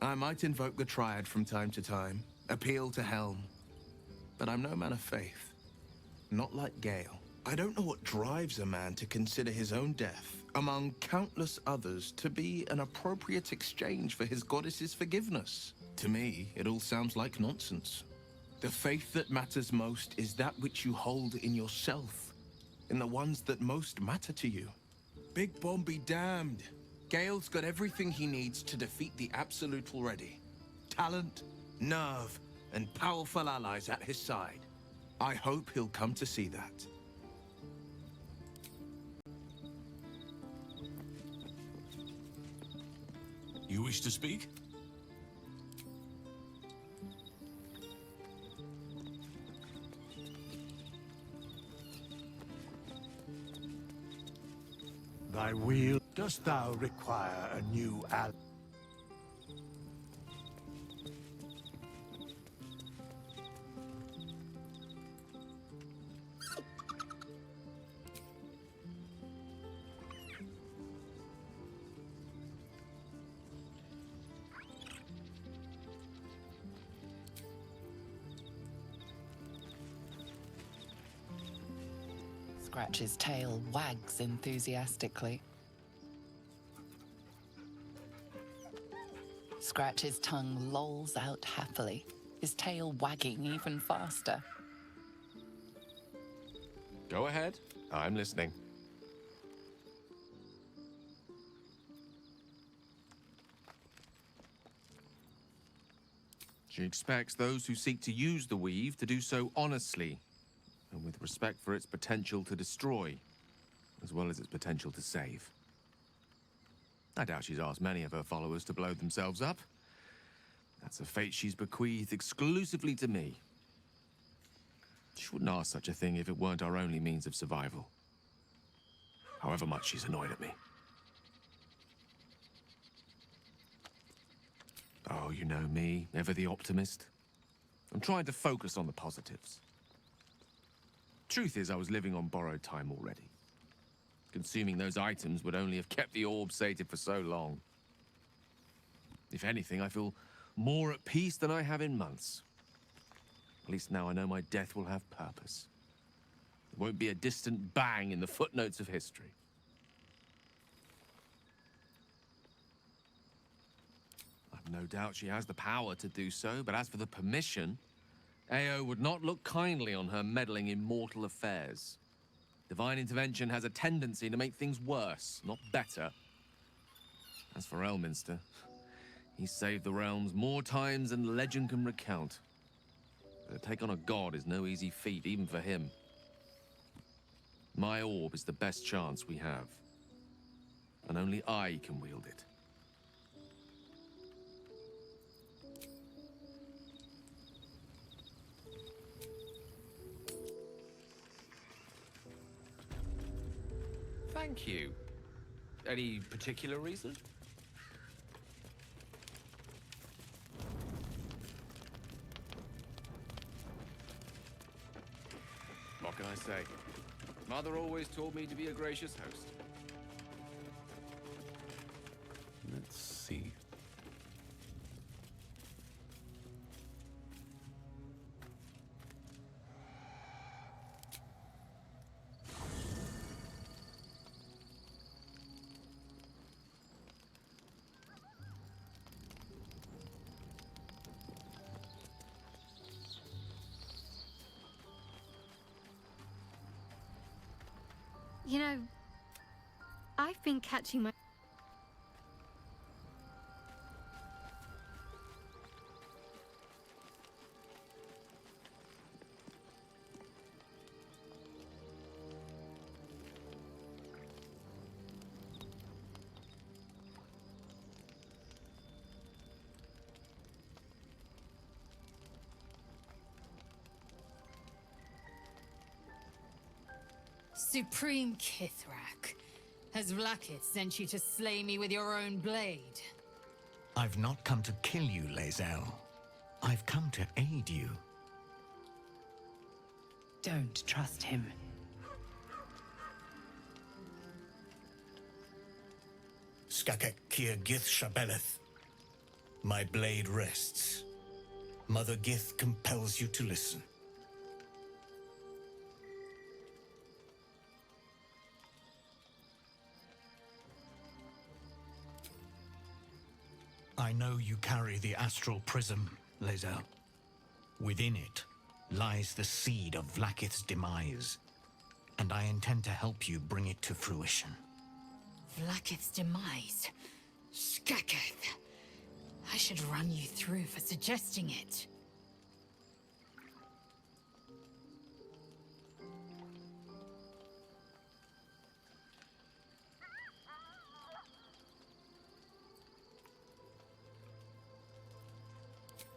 I might invoke the Triad from time to time, appeal to Helm, but I'm no man of faith. Not like Gale. I don't know what drives a man to consider his own death, among countless others, to be an appropriate exchange for his goddess's forgiveness. To me, it all sounds like nonsense. The faith that matters most is that which you hold in yourself, in the ones that most matter to you. Big Bomb be damned. Gale's got everything he needs to defeat the Absolute already. Talent, nerve, and powerful allies at his side. I hope he'll come to see that. You wish to speak? Thy will, dost thou require a new ally? Scratch's tail wags enthusiastically. Scratch's tongue lolls out happily, his tail wagging even faster. Go ahead. I'm listening. She expects those who seek to use the weave to do so honestly, and with respect for its potential to destroy, as well as its potential to save. I doubt she's asked many of her followers to blow themselves up. That's a fate she's bequeathed exclusively to me. She wouldn't ask such a thing if it weren't our only means of survival. However much she's annoyed at me. Oh, you know me, ever the optimist. I'm trying to focus on the positives. Truth is, I was living on borrowed time already. Consuming those items would only have kept the orb sated for so long. If anything, I feel more at peace than I have in months. At least now I know my death will have purpose. It won't be a distant bang in the footnotes of history. I've no doubt she has the power to do so, but as for the permission, Ao would not look kindly on her meddling in mortal affairs. Divine intervention has a tendency to make things worse, not better. As for Elminster, he's saved the realms more times than legend can recount. But to take on a god is no easy feat, even for him. My orb is the best chance we have. And only I can wield it. thank you. Any particular reason? What can I say? Mother always told me to be a gracious host. Let's see. You know, I've been catching my... Supreme Kithrak, has Vlaakith sent you to slay me with your own blade? I've not come to kill you, Lae'zel. I've come to aid you. Don't trust him. Skakek Kier Gith Shabeleth. My blade rests. Mother Gith compels you to listen. I know you carry the astral prism, Lae'zel. Within it lies the seed of Vlaakith's demise, and I intend to help you bring it to fruition. Vlaakith's demise? Skaketh! I should run you through for suggesting it.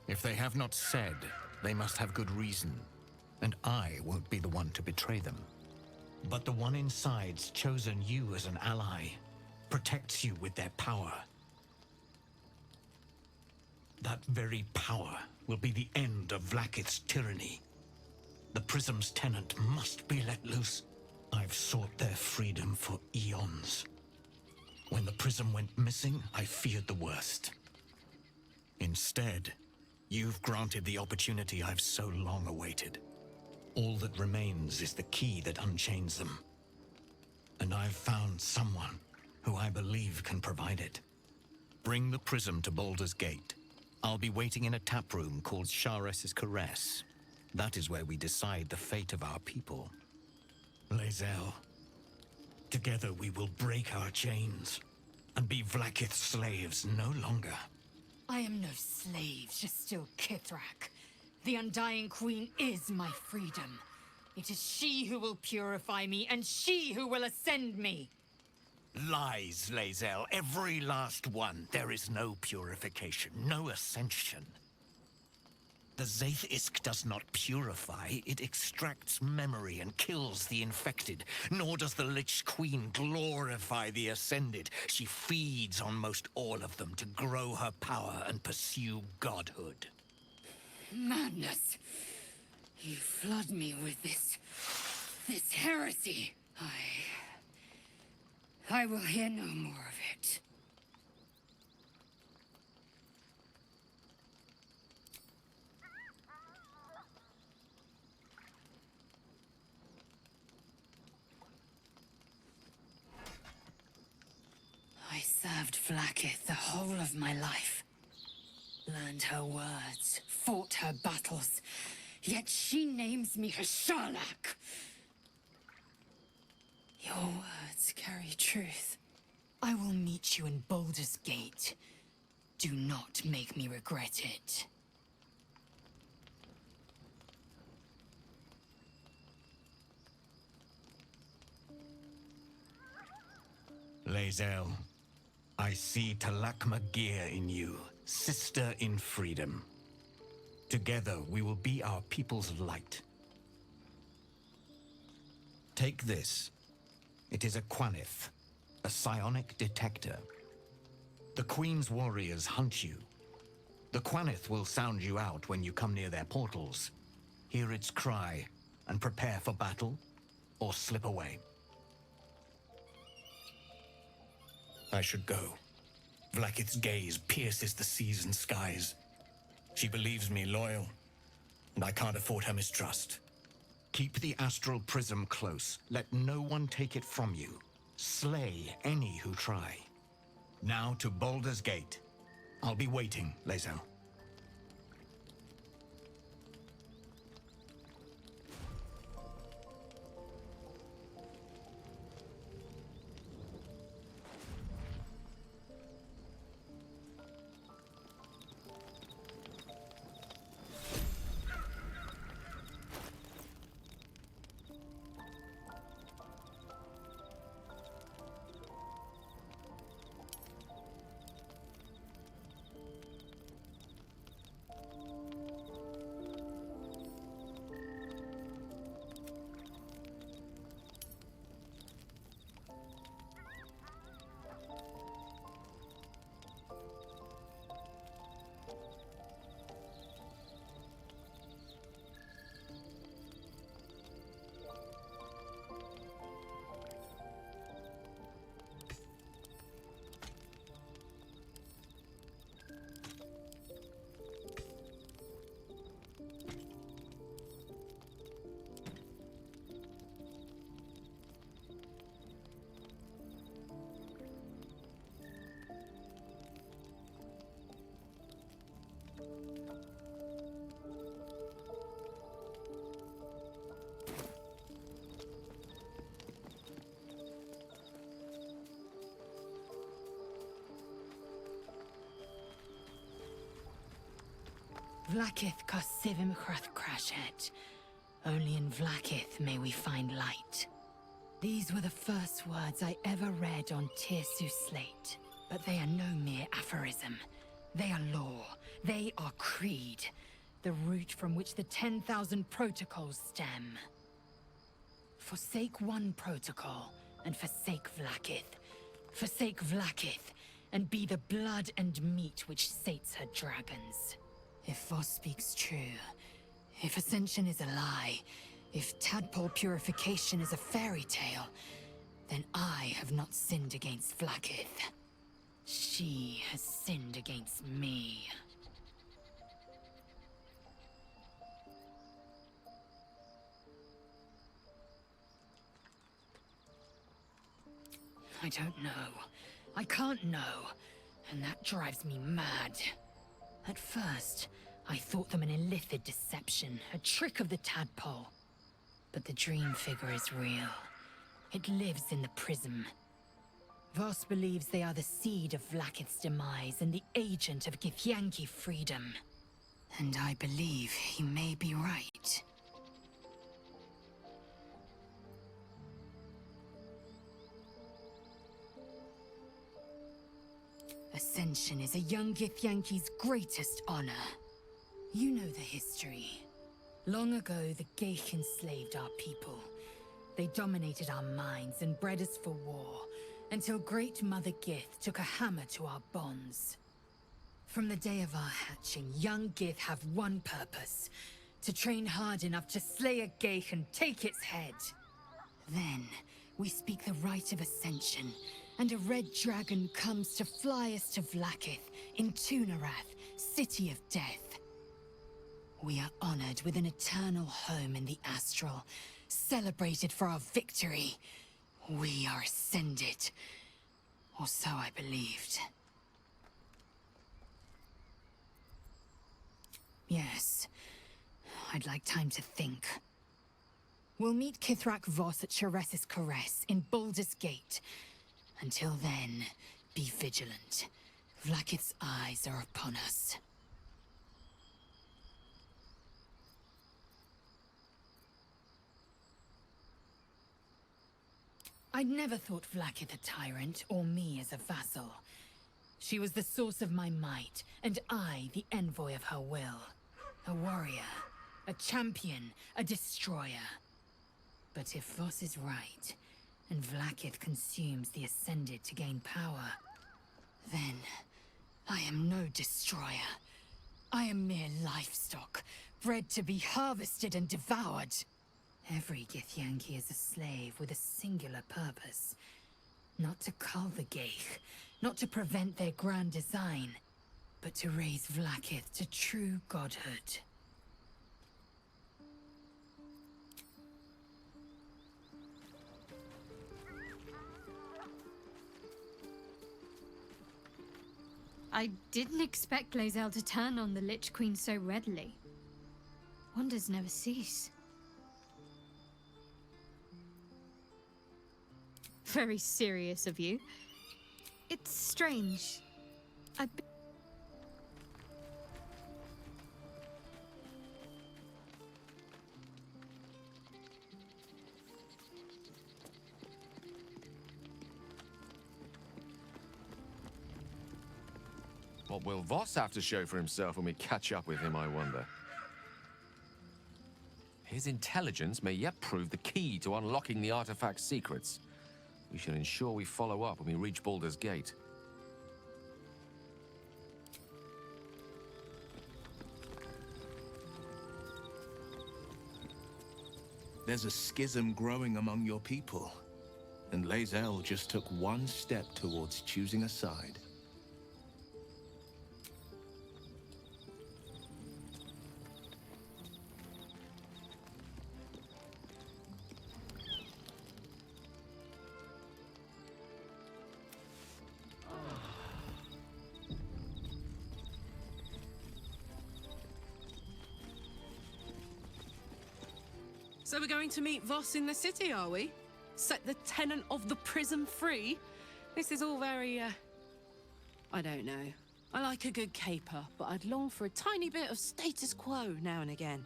If they have not said, they must have good reason, and I won't be the one to betray them. But the one inside's chosen you as an ally, protects you with their power. That very power will be the end of Vlaakith's tyranny. The Prism's tenant must be let loose. I've sought their freedom for eons. When the Prism went missing, I feared the worst. Instead, you've granted the opportunity I've so long awaited. All that remains is the key that unchains them. And I've found someone who I believe can provide it. Bring the Prism to Baldur's Gate. I'll be waiting in a tap room called Shares's Caress. That is where we decide the fate of our people. Lae'zel, together we will break our chains and be Vlaakith's slaves no longer. I am no slave, just still Kithrak. The Undying Queen is my freedom. It is she who will purify me, and she who will ascend me. Lies, Lae'zel, every last one. There is no purification, no ascension. The Zaith-Isk does not purify, it extracts memory and kills the infected. Nor does the Lich Queen glorify the ascended. She feeds on most all of them to grow her power and pursue godhood. Madness! You flood me with this heresy. I will hear no more of it. I served Vlaakith the whole of my life. Learned her words, fought her battles, yet she names me her Sharlak. Your words carry truth. I will meet you in Baldur's Gate. Do not make me regret it. Lae'zel, I see Talakma Gear in you, sister in freedom. Together we will be our people's light. Take this. It is a Quanith, a psionic detector. The Queen's warriors hunt you. The Quanith will sound you out when you come near their portals. Hear its cry and prepare for battle, or slip away. I should go. Vlakith's gaze pierces the seas and skies. She believes me loyal, and I can't afford her mistrust. Keep the astral prism close. Let no one take it from you. Slay any who try. Now to Baldur's Gate. I'll be waiting, Lae'zel. Vlakith Kosivim Chrath Crashet. Only in Vlakith may we find light. These were the first words I ever read on Tirsu's slate. But they are no mere aphorism. They are law. They are creed. The root from which the 10,000 protocols stem. Forsake one protocol, and forsake Vlakith. Forsake Vlakith, and be the blood and meat which sates her dragons. If Voss speaks true, if Ascension is a lie, if tadpole purification is a fairy tale, then I have not sinned against Vlakith. She has sinned against me. I don't know. I can't know. And that drives me mad. At first, I thought them an illithid deception, a trick of the tadpole. But the dream figure is real. It lives in the prism. Voss believes they are the seed of Vlakith's demise and the agent of Githyanki freedom. And I believe he may be right. Ascension is a young Githyanki's greatest honor. You know the history. Long ago, the Gale enslaved our people. They dominated our minds and bred us for war, until Great Mother Gith took a hammer to our bonds. From the day of our hatching, young Gith have one purpose: to train hard enough to slay a Gale and take its head. Then, we speak the rite of Ascension, and a red dragon comes to fly us to Vlakith, in Tunarath, City of Death. We are honored with an eternal home in the Astral, celebrated for our victory. We are ascended. Or so I believed. Yes. I'd like time to think. We'll meet Kithrak Voss at Chares's Caress in Baldur's Gate. Until then, be vigilant. Vlakith's eyes are upon us. I'd never thought Vlakith a tyrant, or me as a vassal. She was the source of my might, and I the envoy of her will. A warrior, a champion, a destroyer. But if Voss is right, and Vlaakith consumes the Ascended to gain power, then I am no destroyer. I am mere livestock, bred to be harvested and devoured. Every Githyanki is a slave with a singular purpose. Not to cull the Gale, not to prevent their grand design, but to raise Vlaakith to true godhood. I didn't expect Lae'zel to turn on the Lich Queen so readily. Wonders never cease. Very serious of you. It's strange. What will Voss have to show for himself when we catch up with him, I wonder? His intelligence may yet prove the key to unlocking the artifact's secrets. We should ensure we follow up when we reach Baldur's Gate. There's a schism growing among your people, and Lae'zel just took one step towards choosing a side. So we're going to meet Voss in the city, are we? Set the tenant of the prison free? This is all very, I don't know. I like a good caper, but I'd long for a tiny bit of status quo now and again.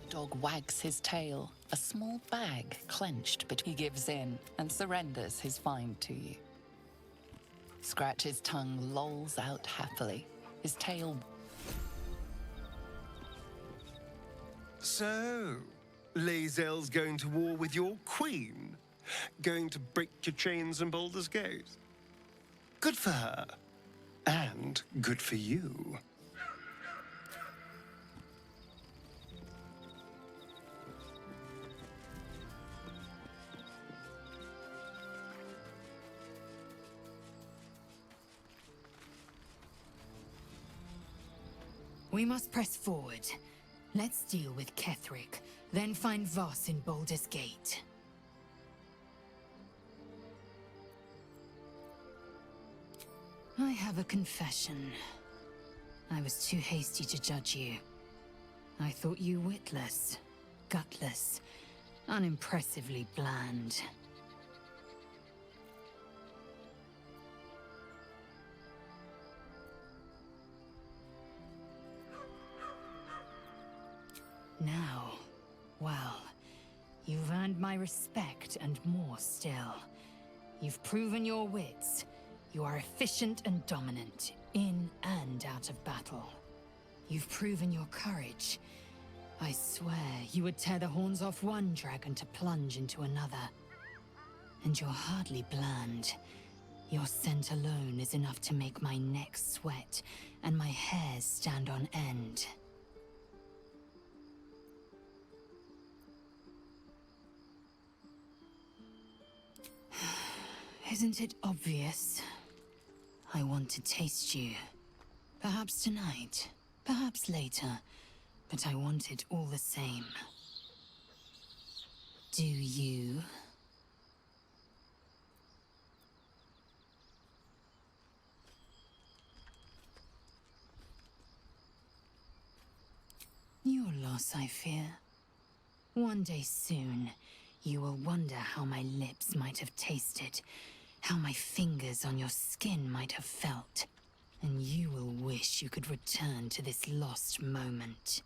Dog wags his tail, a small bag clenched, but he gives in and surrenders his find to you. Scratch's tongue lolls out happily, his tail... So, Lae'zel's going to war with your queen? Going to break your chains in Baldur's Gate? Good for her. And good for you. We must press forward. Let's deal with Ketheric, then find Voss in Baldur's Gate. I have a confession. I was too hasty to judge you. I thought you witless, gutless, unimpressively bland. Now, well, you've earned my respect and more still. You've proven your wits. You are efficient and dominant, in and out of battle. You've proven your courage. I swear you would tear the horns off one dragon to plunge into another. And you're hardly bland. Your scent alone is enough to make my neck sweat and my hairs stand on end. Isn't it obvious? I want to taste you. Perhaps tonight, perhaps later, but I want it all the same. Do you? Your loss, I fear. One day soon, you will wonder how my lips might have tasted, how my fingers on your skin might have felt, and you will wish you could return to this lost moment.